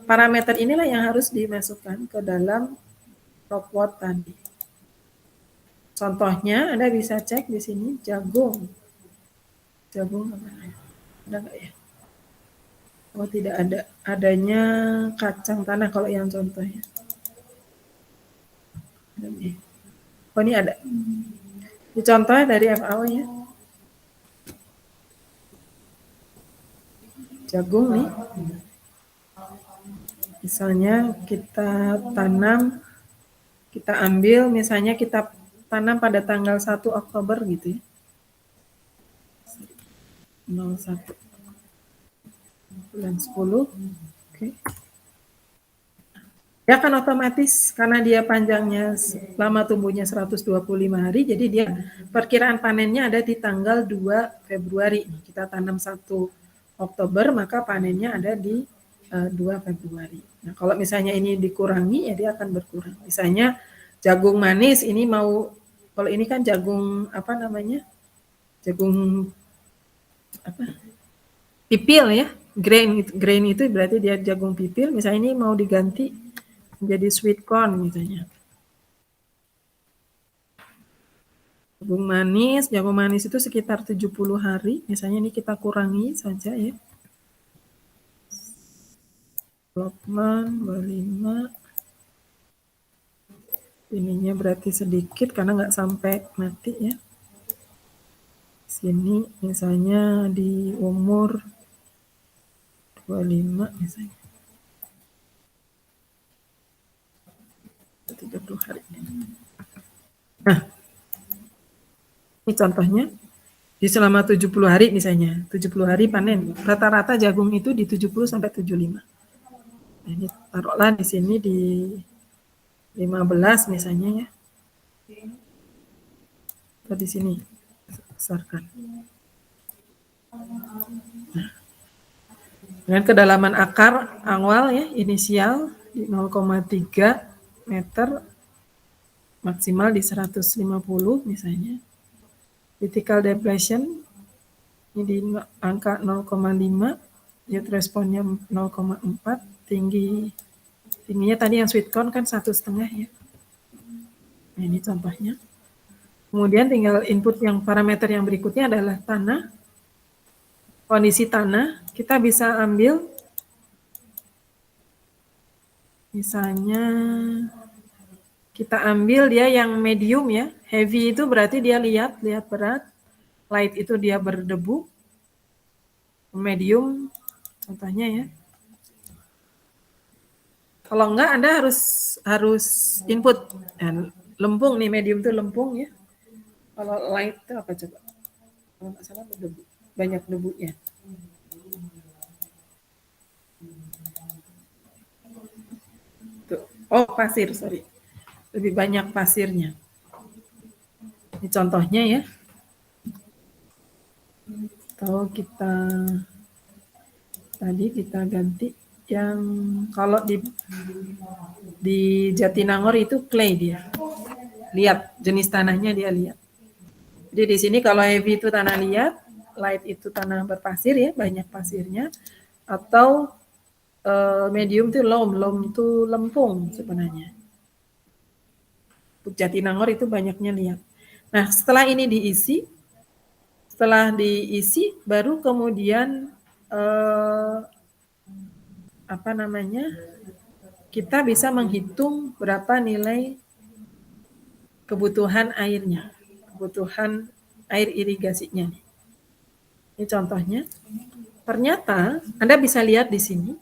parameter inilah yang harus dimasukkan ke dalam robot tadi. Contohnya Anda bisa cek di sini jagung. Jagung apa? Ada nggak ya? Oh tidak ada. Adanya kacang tanah kalau yang contohnya. Oh ini ada. Ini contohnya dari FAO ya. Jagung nih. Misalnya kita tanam, kita ambil misalnya kita tanam pada tanggal 1 Oktober gitu ya. 01 bulan 10. Oke. Dia akan otomatis karena dia panjangnya lama tumbuhnya 125 hari, jadi dia perkiraan panennya ada di tanggal 2 Februari. Kita tanam 1 Oktober, maka panennya ada di 2 Februari. Nah, kalau misalnya ini dikurangi, ya dia akan berkurang. Misalnya jagung manis ini mau, kalau ini kan jagung apa namanya? Jagung apa? Pipil ya. Grain itu berarti dia jagung pipil. Misalnya ini mau diganti menjadi sweet corn misalnya. Jagung manis itu sekitar 70 hari. Misalnya ini kita kurangi saja ya. Development 25. Ininya berarti sedikit karena nggak sampai mati ya. Sini misalnya di umur 25 misalnya. 30 hari. Nah, ini contohnya. Di selama 70 hari misalnya, 70 hari panen. Rata-rata jagung itu di 70 sampai 75. Nah, ini taruhlah di sini di 15 misalnya ya. Atau di sini besarkan. Nah, dengan kedalaman akar awal ya, inisial di 0,3 meter, maksimal di 150 misalnya. Critical depletion ini di angka 0,5, yield responnya 0,4, tingginya tadi yang sweet corn kan 1,5 ya. Nah, ini contohnya. Kemudian tinggal input yang parameter yang berikutnya adalah tanah. Kondisi tanah, kita bisa ambil misalnya kita ambil dia yang medium ya. Heavy itu berarti dia lihat berat. Light itu dia berdebu. Medium contohnya ya. Kalau enggak Anda harus input lempung nih, medium itu lempung ya. Kalau light itu apa coba? Kalau nggak salah berdebu, banyak debunya. Tuh. Oh pasir, sorry. Lebih banyak pasirnya. Ini contohnya ya. Atau kita ganti yang kalau di Jatinangor itu clay dia. Lihat jenis tanahnya dia lihat. Jadi di sini kalau heavy itu tanah liat, light itu tanah berpasir ya, banyak pasirnya. Atau medium itu loam itu lempung sebenarnya. Untuk Jatinangor itu banyaknya liat. Nah, setelah diisi baru kemudian kita bisa menghitung berapa nilai kebutuhan airnya, kebutuhan air irigasinya. Ini contohnya. Ternyata Anda bisa lihat di sini,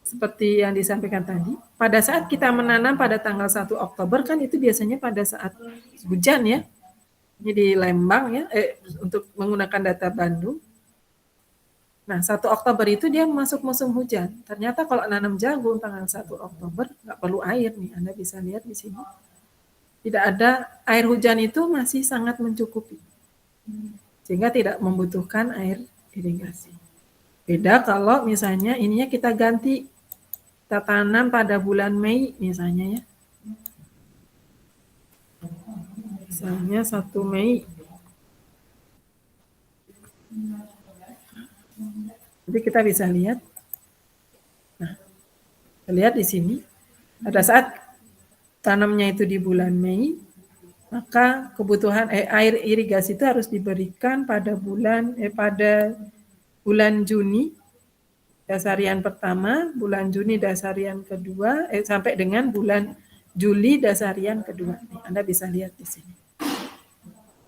seperti yang disampaikan tadi, pada saat kita menanam pada tanggal 1 Oktober kan itu biasanya pada saat hujan ya. Ini di Lembang ya, untuk menggunakan data Bandung. Nah, 1 Oktober itu dia masuk musim hujan. Ternyata kalau nanam jagung tanggal 1 Oktober nggak perlu air nih, Anda bisa lihat di sini. Tidak ada air hujan itu masih sangat mencukupi. Sehingga tidak membutuhkan air irigasi. Beda kalau misalnya ininya kita ganti, kita tanam pada bulan Mei misalnya ya. Misalnya 1 Mei. Jadi kita bisa lihat. Nah, lihat di sini. Pada saat tanamnya itu di bulan Mei, maka kebutuhan air irigasi itu harus diberikan pada bulan Juni dasarian pertama, bulan Juni dasarian kedua, sampai dengan bulan Juli dasarian kedua. Anda bisa lihat di sini.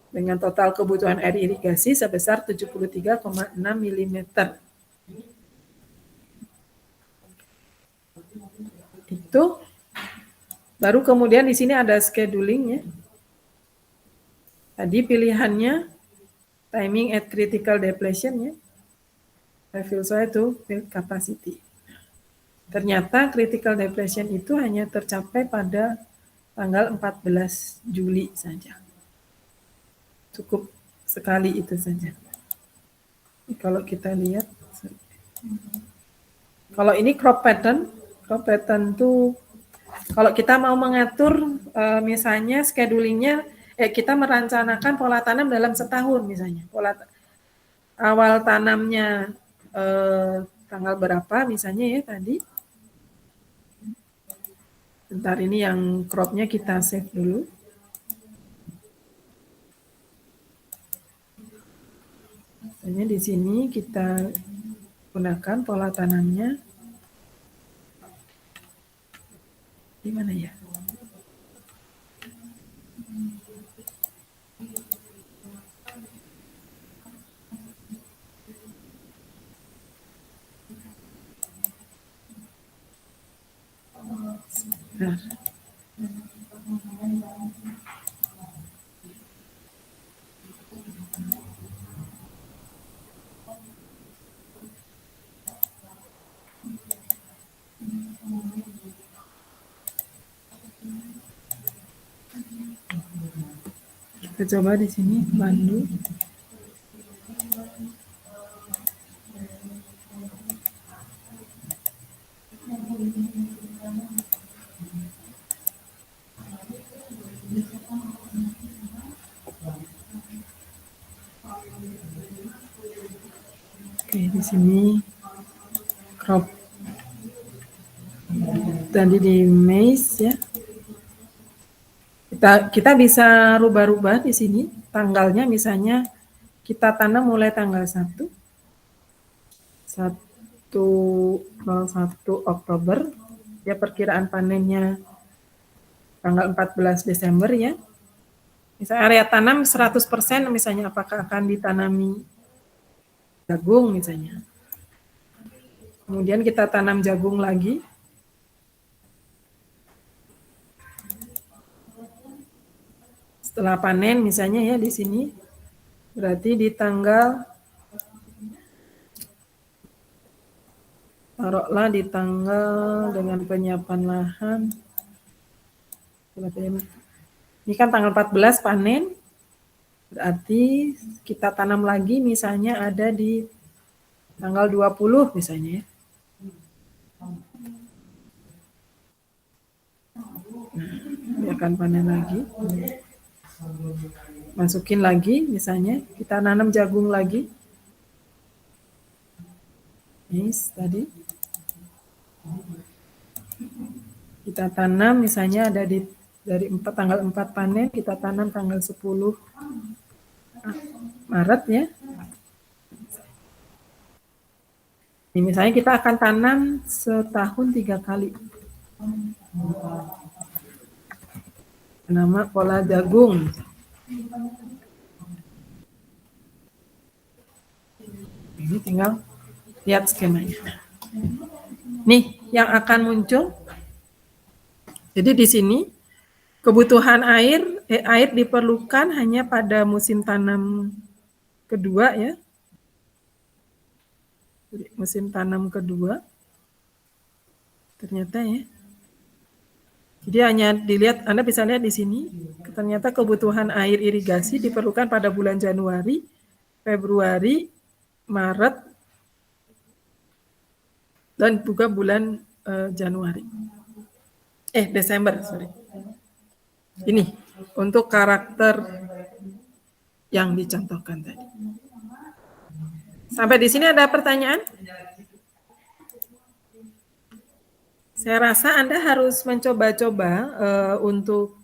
Dengan total kebutuhan air irigasi sebesar 73,6 mm. Itu baru kemudian di sini ada schedulingnya. Tadi pilihannya timing at critical depletion ya. Refill soil to fill capacity. Ternyata critical depletion itu hanya tercapai pada tanggal 14 Juli saja. Cukup sekali itu saja. Kalau kita lihat, kalau ini crop pattern itu kalau kita mau mengatur misalnya schedulingnya, kita merencanakan pola tanam dalam setahun misalnya. Awal tanamnya tanggal berapa misalnya ya tadi. Bentar ini yang cropnya kita save dulu. Misalnya di sini kita gunakan pola tanamnya. Di mana ya? Nah. Kita coba di sini Bandung. Oke, di sini crop. Tadi di maize ya. Kita bisa rubah-rubah di sini tanggalnya, misalnya kita tanam mulai tanggal 1 Oktober, ya perkiraan panennya tanggal 14 Desember ya. Misalnya area tanam 100% misalnya apakah akan ditanami jagung misalnya. Kemudian kita tanam jagung lagi. Setelah panen misalnya ya di sini, berarti di tanggal, taruhlah di tanggal dengan penyiapan lahan, ini kan tanggal 14 panen, Berarti kita tanam lagi misalnya ada di tanggal 20 misalnya ya. Nah, dia akan panen lagi. Masukin lagi misalnya, kita nanam jagung lagi. Yes, tadi. Kita tanam misalnya ada dari tanggal 4 panen, kita tanam tanggal 10 Maret ya. Ini misalnya kita akan tanam setahun 3 kali. Nama pola jagung. Ini tinggal lihat skemanya. Nih yang akan muncul. Jadi di sini kebutuhan air diperlukan hanya pada musim tanam kedua ya. Musim tanam kedua. Ternyata ya. Jadi hanya dilihat, Anda bisa lihat di sini, ternyata kebutuhan air irigasi diperlukan pada bulan Januari, Februari, Maret, dan juga bulan Desember, sorry. Ini untuk karakter yang dicontohkan tadi. Sampai di sini ada pertanyaan? Saya rasa Anda harus mencoba-coba untuk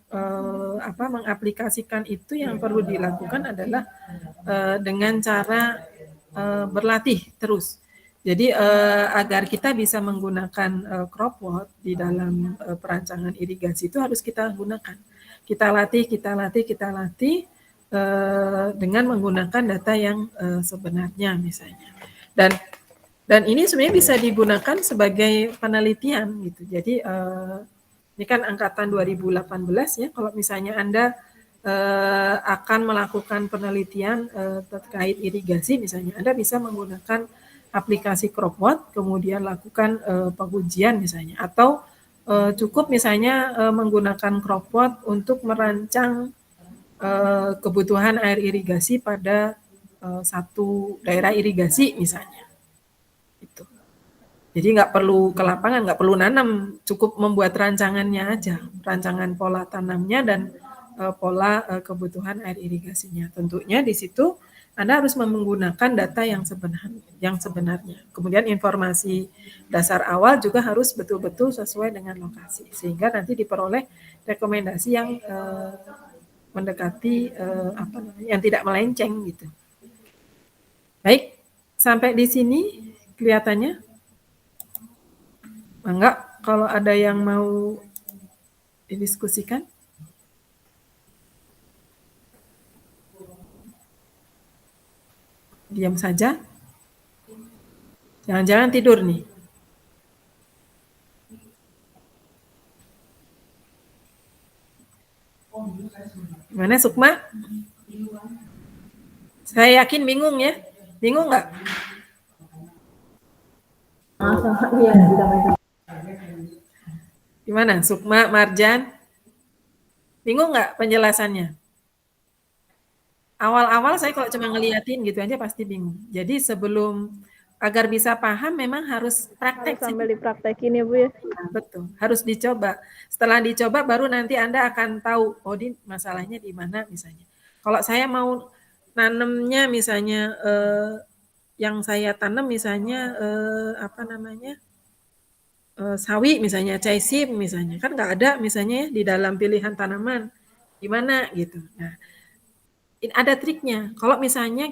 mengaplikasikan itu. Yang perlu dilakukan adalah dengan cara berlatih terus. Jadi agar kita bisa menggunakan crop walk di dalam perancangan irigasi itu harus kita gunakan. Kita latih dengan menggunakan data yang sebenarnya misalnya. Dan ini sebenarnya bisa digunakan sebagai penelitian gitu. Jadi ini kan angkatan 2018 ya. Kalau misalnya Anda akan melakukan penelitian terkait irigasi misalnya, Anda bisa menggunakan aplikasi CropWatt, kemudian lakukan pengujian misalnya, atau cukup misalnya menggunakan CropWatt untuk merancang kebutuhan air irigasi pada satu daerah irigasi misalnya. Itu. Jadi nggak perlu ke lapangan, nggak perlu nanam, cukup membuat rancangannya aja, rancangan pola tanamnya dan pola kebutuhan air irigasinya. Tentunya di situ Anda harus menggunakan data yang sebenarnya. Kemudian informasi dasar awal juga harus betul-betul sesuai dengan lokasi, sehingga nanti diperoleh rekomendasi yang mendekati yang tidak melenceng gitu. Baik, sampai di sini kelihatannya. Enggak, kalau ada yang mau didiskusikan. Diam saja. Jangan-jangan tidur nih. Gimana Sukma? Saya yakin bingung ya. Bingung nggak? Gimana Sukma, Marjan? Bingung nggak penjelasannya? Awal-awal saya kalau cuma ngeliatin gitu aja pasti bingung. Jadi sebelum agar bisa paham memang harus praktek. Sambil dipraktekin ya Bu ya. Betul, harus dicoba. Setelah dicoba baru nanti Anda akan tahu, oh di masalahnya di mana misalnya. Kalau saya mau nanamnya misalnya yang saya tanam misalnya sawi misalnya, caisim misalnya, kan nggak ada misalnya di dalam pilihan tanaman, gimana gitu. Nah, ada triknya. Kalau misalnya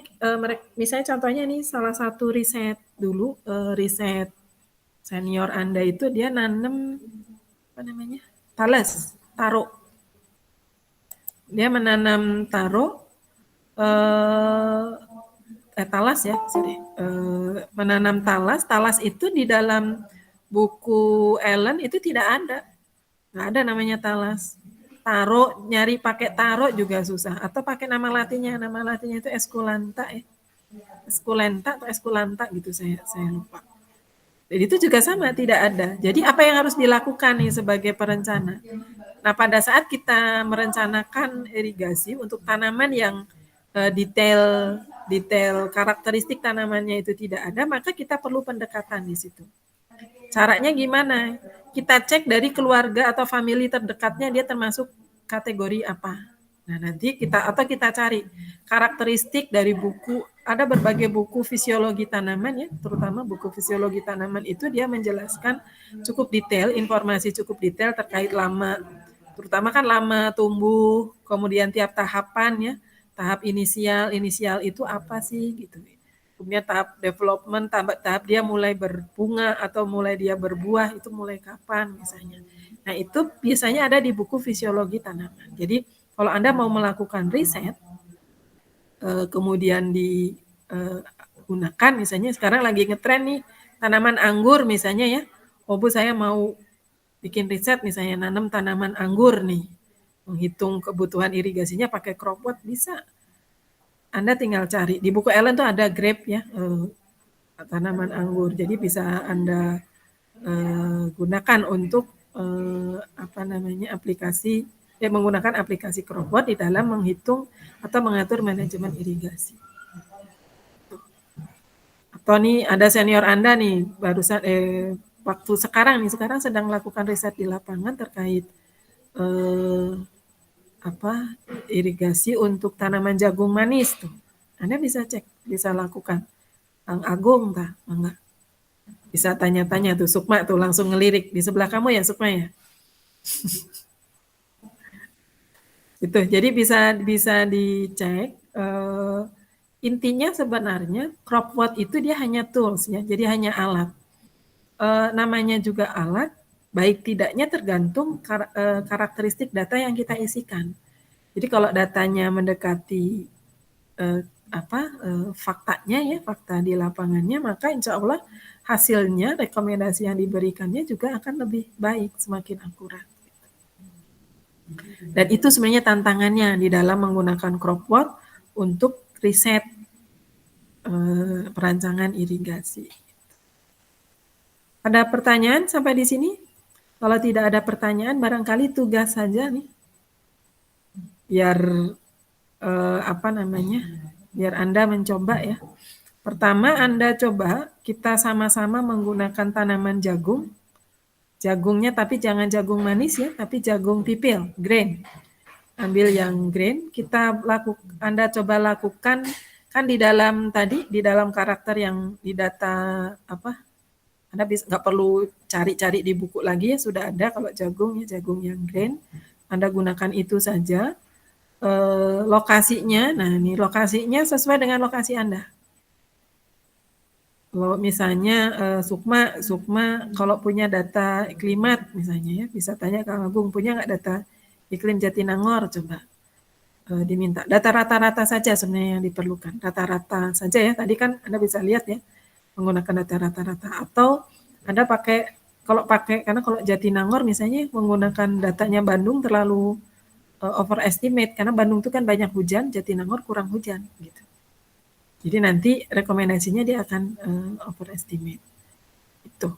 misalnya contohnya nih salah satu riset dulu, riset senior Anda itu dia nanam taro. Dia menanam taro talas ya, menanam talas. Talas itu di dalam buku Ellen itu tidak ada. Nggak ada namanya talas. Taro, nyari pakai taro juga susah. Atau pakai nama latinnya. Nama latinnya itu Esculenta ya. Esculenta atau Esculanta gitu saya lupa. Jadi itu juga sama, tidak ada. Jadi apa yang harus dilakukan nih sebagai perencana? Nah pada saat kita merencanakan irigasi untuk tanaman yang detail karakteristik tanamannya itu tidak ada, maka kita perlu pendekatan di situ. Caranya gimana? Kita cek dari keluarga atau famili terdekatnya dia termasuk kategori apa. Nah, nanti kita cari karakteristik dari buku. Ada berbagai buku fisiologi tanaman ya, terutama buku fisiologi tanaman itu dia menjelaskan cukup detail, informasi cukup detail terkait lama, terutama kan lama tumbuh, kemudian tiap tahapan ya, tahap inisial itu apa sih gitu. Kemudian tahap development, tahap dia mulai berbunga atau mulai dia berbuah itu mulai kapan misalnya. Nah, itu biasanya ada di buku fisiologi tanaman. Jadi kalau Anda mau melakukan riset, kemudian digunakan misalnya sekarang lagi ngetren nih tanaman anggur misalnya ya. Oh Bu, saya mau bikin riset misalnya nanam tanaman anggur nih. Menghitung kebutuhan irigasinya pakai crop pot bisa. Anda tinggal cari. Di buku Ellen tuh ada grape ya, tanaman anggur. Jadi bisa Anda gunakan untuk aplikasi menggunakan aplikasi crop pot di dalam menghitung atau mengatur manajemen irigasi. Atau nih ada senior Anda nih barusan waktu sekarang sedang melakukan riset di lapangan terkait irigasi untuk tanaman jagung manis tuh. Anda bisa cek, bisa lakukan. Kang Agung tah, enggak. Bisa tanya-tanya tuh Sukma tuh langsung ngelirik di sebelah kamu ya Sukma ya. Itu jadi bisa dicek. Intinya sebenarnya crop pot itu dia hanya tools ya, jadi hanya alat. Namanya juga alat, baik tidaknya tergantung karakteristik data yang kita isikan. Jadi kalau datanya mendekati faktanya ya, fakta di lapangannya, maka insya Allah hasilnya, rekomendasi yang diberikannya juga akan lebih baik, semakin akurat. Dan itu sebenarnya tantangannya di dalam menggunakan crop pot untuk riset perancangan irigasi. Ada pertanyaan sampai di sini? Kalau tidak ada pertanyaan, barangkali tugas saja nih, biar biar Anda mencoba ya. Pertama Anda coba kita sama-sama menggunakan tanaman jagung. Jagungnya tapi jangan jagung manis ya, tapi jagung pipil, grain. Ambil yang grain, Anda coba lakukan kan di dalam karakter yang di data Anda bisa nggak perlu cari-cari di buku lagi ya, sudah ada kalau jagung yang grain. Anda gunakan itu saja. Lokasinya, nah ini lokasinya sesuai dengan lokasi Anda. Kalau misalnya Sukma kalau punya data klimat misalnya ya, bisa tanya Kang Agung, punya nggak data iklim Jatinangor, coba diminta. Data rata-rata saja sebenarnya yang diperlukan, rata-rata saja ya. Tadi kan Anda bisa lihat ya, menggunakan data rata-rata. Atau Anda karena kalau Jatinangor misalnya menggunakan datanya Bandung terlalu overestimate, karena Bandung itu kan banyak hujan, Jatinangor kurang hujan gitu. Jadi nanti rekomendasinya dia akan overestimate. Itu.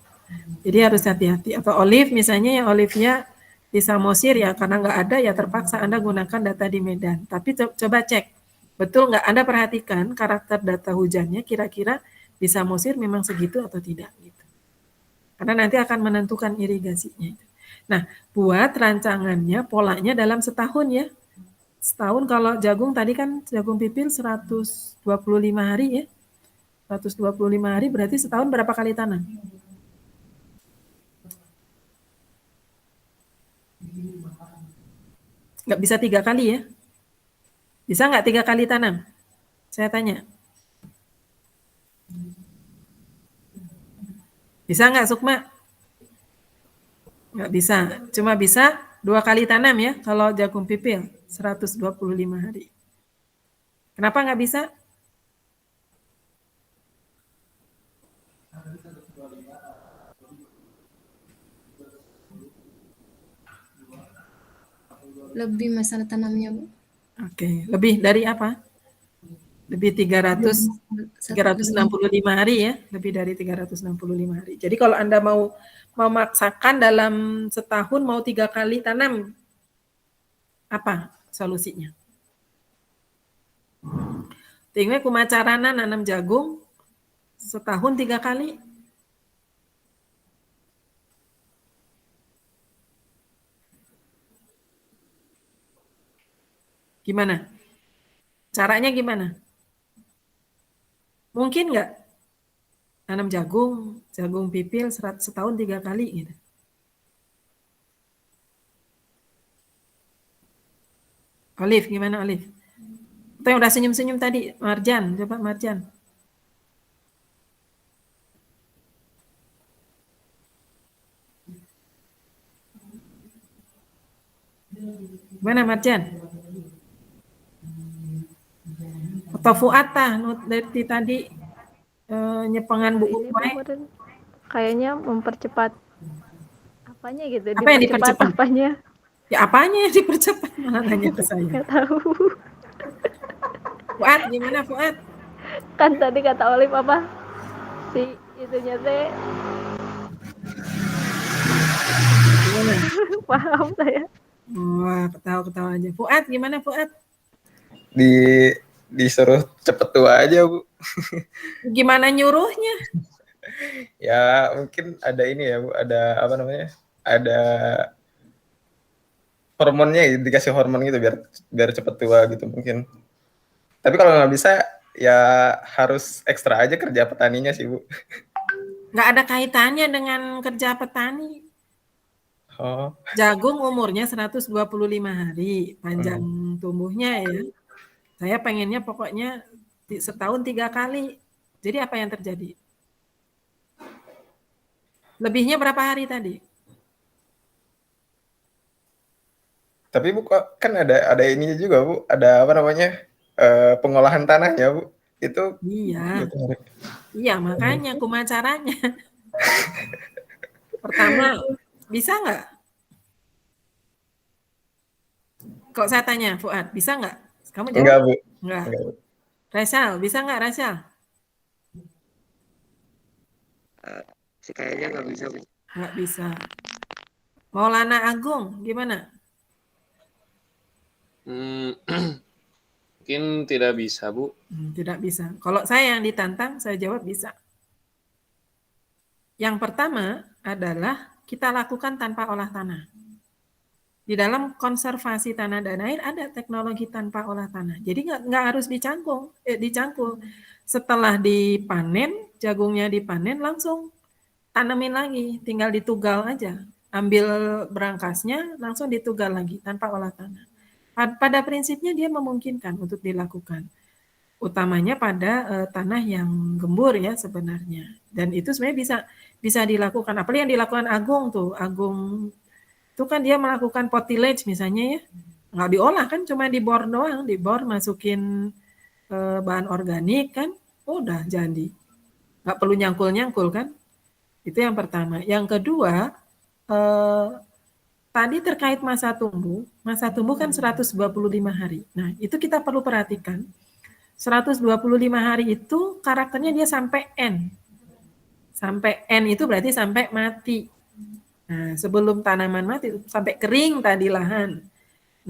Jadi harus hati-hati. Atau olive misalnya, ya olive-nya di Samosir ya karena nggak ada ya terpaksa Anda gunakan data di Medan. Tapi coba cek, betul nggak Anda perhatikan karakter data hujannya kira-kira di Samosir memang segitu atau tidak gitu. Karena nanti akan menentukan irigasinya. Nah, buat rancangannya polanya dalam setahun ya. Setahun kalau jagung tadi kan jagung pipil 125 hari ya. 125 hari berarti setahun berapa kali tanam? Nggak bisa 3 kali ya? Bisa nggak 3 kali tanam? Saya tanya. Bisa nggak Sukma? Nggak bisa. Cuma bisa 2 kali tanam ya kalau jagung pipil 125 hari. Kenapa nggak bisa? Lebih masalah tanamnya, Bu. Oke, lebih dari apa? Lebih 365 hari ya, lebih dari 365 hari. Jadi kalau Anda mau memaksakan dalam setahun mau 3 kali tanam, apa solusinya? Tingwe kumacarana nanam jagung setahun 3 kali. Gimana? Caranya gimana? Mungkin nggak nanam jagung pipil setahun 3 kali gitu? Olive, gimana Olive? Atau yang udah senyum-senyum tadi, Marjan, coba Marjan. Gimana Marjan? Atau Fuad dari tadi nyepengan buku Ini Bu Meren, kayaknya mempercepat apanya gitu, apa yang dipercepat dipercepat? apanya? Ya apanya yang dipercepat malah nanya ke saya. Nggak tahu. Fuad, gimana Fuad? Kan tadi kata Olive apa? Si itunya teh Gimana? paham saya. Wah, ketawa-ketawa aja. Fuad, gimana Fuad? Disuruh cepet tua aja Bu. Gimana nyuruhnya? Ya mungkin ada ini ya Bu, ada apa namanya? Ada hormonnya gitu, dikasih hormon gitu biar cepet tua gitu mungkin. Tapi kalau nggak bisa ya harus ekstra aja kerja petaninya sih Bu. Nggak ada kaitannya dengan kerja petani. Oh. Jagung umurnya 125 hari, panjang tumbuhnya ya. Saya pengennya pokoknya setahun 3 kali. Jadi apa yang terjadi? Lebihnya berapa hari tadi? Tapi Bu kan ada ininya juga Bu, ada apa namanya? Pengolahan tanahnya Bu. Itu Iya. Iya, makanya kumacaranya. Pertama, bisa nggak? Kok saya tanya, Fuad, bisa nggak? Kamu jawab? Enggak Bu. Enggak. Enggak, Bu. Resal, bisa nggak Resal? Sih kayaknya nggak bisa Bu. Nggak bisa. Maulana Agung, gimana? Mungkin tidak bisa Bu. Tidak bisa. Kalau saya yang ditantang, saya jawab bisa. Yang pertama adalah kita lakukan tanpa olah tanah. Di dalam konservasi tanah dan air ada teknologi tanpa olah tanah. Jadi nggak harus dicangkul. Setelah dipanen, jagungnya dipanen langsung tanemin lagi, tinggal ditugal aja. Ambil berangkasnya, langsung ditugal lagi tanpa olah tanah. Pada prinsipnya dia memungkinkan untuk dilakukan. Utamanya pada tanah yang gembur ya sebenarnya. Dan itu sebenarnya bisa dilakukan. Apalagi yang dilakukan Agung tuh, Agung itu kan dia melakukan pot tillage misalnya ya, nggak diolah kan, cuma dibor doang, dibor masukin bahan organik kan, udah jadi, nggak perlu nyangkul-nyangkul kan. Itu yang pertama. Yang kedua, tadi terkait masa tumbuh kan 125 hari. Nah itu kita perlu perhatikan, 125 hari itu karakternya dia sampai N. Sampai N itu berarti sampai mati. Nah, sebelum tanaman mati, sampai kering tadi lahan.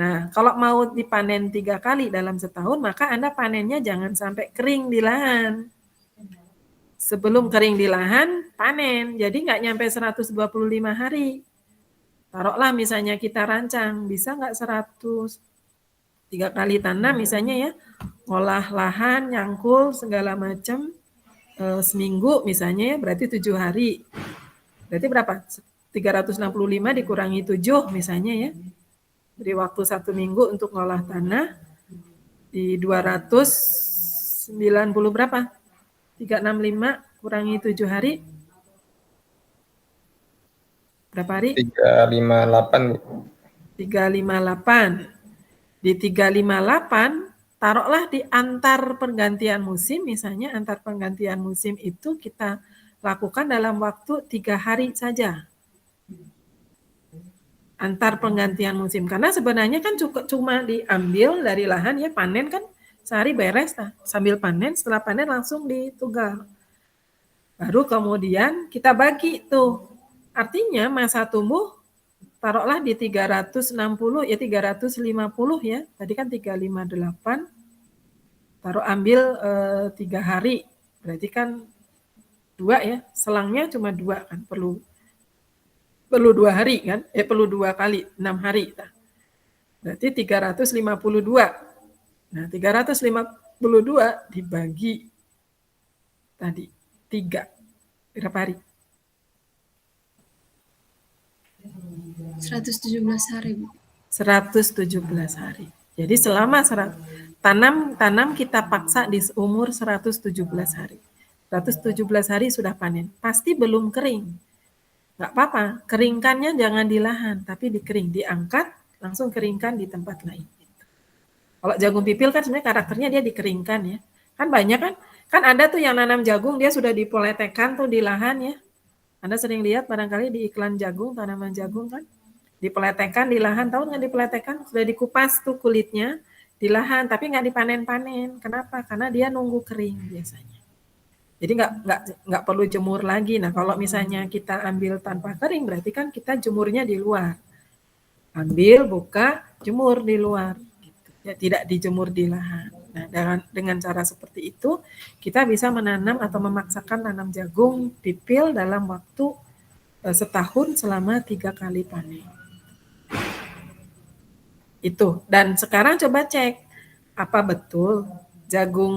Nah, kalau mau dipanen 3 kali dalam setahun, maka Anda panennya jangan sampai kering di lahan. Sebelum kering di lahan, panen. Jadi nggak nyampe 125 hari. Taruhlah misalnya kita rancang, bisa nggak 3 kali tanam misalnya ya, ngolah lahan, nyangkul, segala macam, seminggu misalnya ya, berarti 7 hari. Berarti berapa? 365 dikurangi 7 misalnya ya. Beri waktu 1 minggu untuk ngolah tanah. Di 290 berapa? 365 kurangi 7 hari. Berapa hari? 358 Bu. 358. Di 358 taruhlah di antar pergantian musim, misalnya antar pergantian musim itu kita lakukan dalam waktu 3 hari saja. Antar penggantian musim, karena sebenarnya kan cuma diambil dari lahan ya, panen kan sehari beres, nah sambil panen, setelah panen langsung ditugal, baru kemudian kita bagi tuh, artinya masa tumbuh taruhlah di 360 ya, 350 ya, tadi kan 358 taruh ambil 3 hari, berarti kan 2 ya, selangnya cuma 2 kan, perlu 2 hari kan, perlu 2 kali, 6 hari. Nah, berarti 352. Nah, 352 dibagi tadi 3, berapa hari? 117 hari, Bu. 117 hari. Jadi selama tanam kita paksa di umur 117 hari. 117 hari sudah panen. Pasti belum kering. Nggak apa-apa, keringkannya jangan di lahan, tapi dikering, diangkat, langsung keringkan di tempat lain. Kalau jagung pipil kan sebenarnya karakternya dia dikeringkan ya. Kan banyak kan ada tuh yang nanam jagung dia sudah dipoletekan tuh di lahan ya. Anda sering lihat barangkali di iklan jagung, tanaman jagung kan. Dipoletekan di lahan, tahu nggak dipoletekan? Sudah dikupas tuh kulitnya di lahan, tapi nggak dipanen-panen. Kenapa? Karena dia nunggu kering biasanya. Jadi nggak perlu jemur lagi. Nah kalau misalnya kita ambil tanpa kering, berarti kan kita jemurnya di luar. Ambil, buka, jemur di luar. Gitu. Ya, tidak dijemur di lahan. Nah dengan cara seperti itu, kita bisa menanam atau memaksakan tanam jagung pipil dalam waktu setahun selama 3 kali panen. Itu. Dan sekarang coba cek apa betul jagung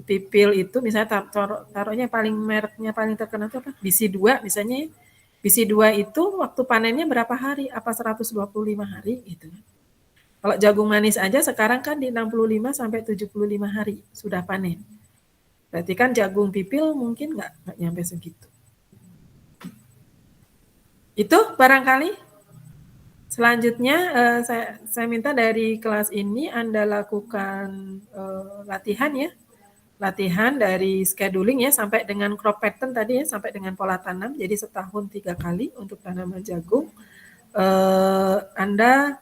pipil itu misalnya taruhnya mereknya paling terkenal itu apa? BC2 misalnya. BC2 itu waktu panennya berapa hari? Apa 125 hari gitu. Kalau jagung manis aja sekarang kan di 65 sampai 75 hari sudah panen. Berarti kan jagung pipil mungkin nggak nyampe segitu. Itu barangkali. Selanjutnya saya minta dari kelas ini Anda lakukan latihan ya. Latihan dari scheduling ya sampai dengan crop pattern tadi ya, sampai dengan pola tanam. Jadi setahun 3 kali untuk tanaman jagung. Anda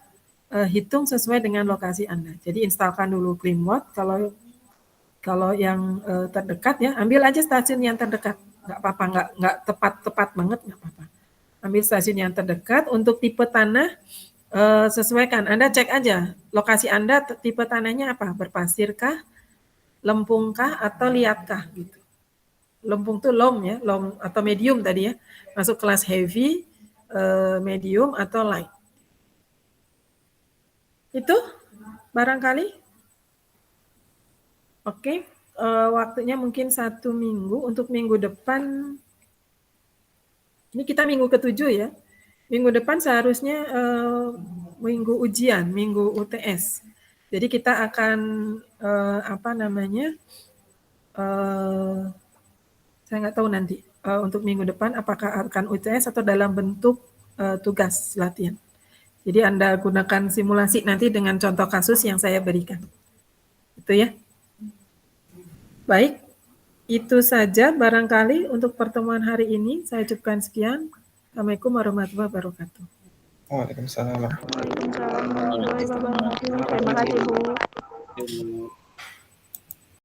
hitung sesuai dengan lokasi Anda. Jadi instalkan dulu Climwatt. Kalau yang terdekat ya, ambil aja stasiun yang terdekat. Nggak apa-apa, nggak tepat banget, nggak apa-apa. Ambil stasiun yang terdekat. Untuk tipe tanah, sesuaikan. Anda cek aja, lokasi Anda tipe tanahnya apa? Berpasirkah, lempungkah, atau liatkah? Gitu. Lempung tuh loam ya, loam atau medium tadi ya. Masuk kelas heavy, medium, atau light. Itu barangkali. Oke, waktunya mungkin 1 minggu. Untuk minggu depan, ini kita minggu ke-7 ya. Minggu depan seharusnya minggu ujian, minggu UTS. Jadi kita akan saya nggak tahu nanti untuk minggu depan apakah akan UTS atau dalam bentuk tugas latihan. Jadi Anda gunakan simulasi nanti dengan contoh kasus yang saya berikan. Itu ya. Baik, itu saja barangkali untuk pertemuan hari ini. Saya cukupkan sekian. Assalamualaikum warahmatullahi wabarakatuh. Waalaikumsalam. Waalaikumsalam warahmatullahi wabarakatuh. Terima kasih, Bu.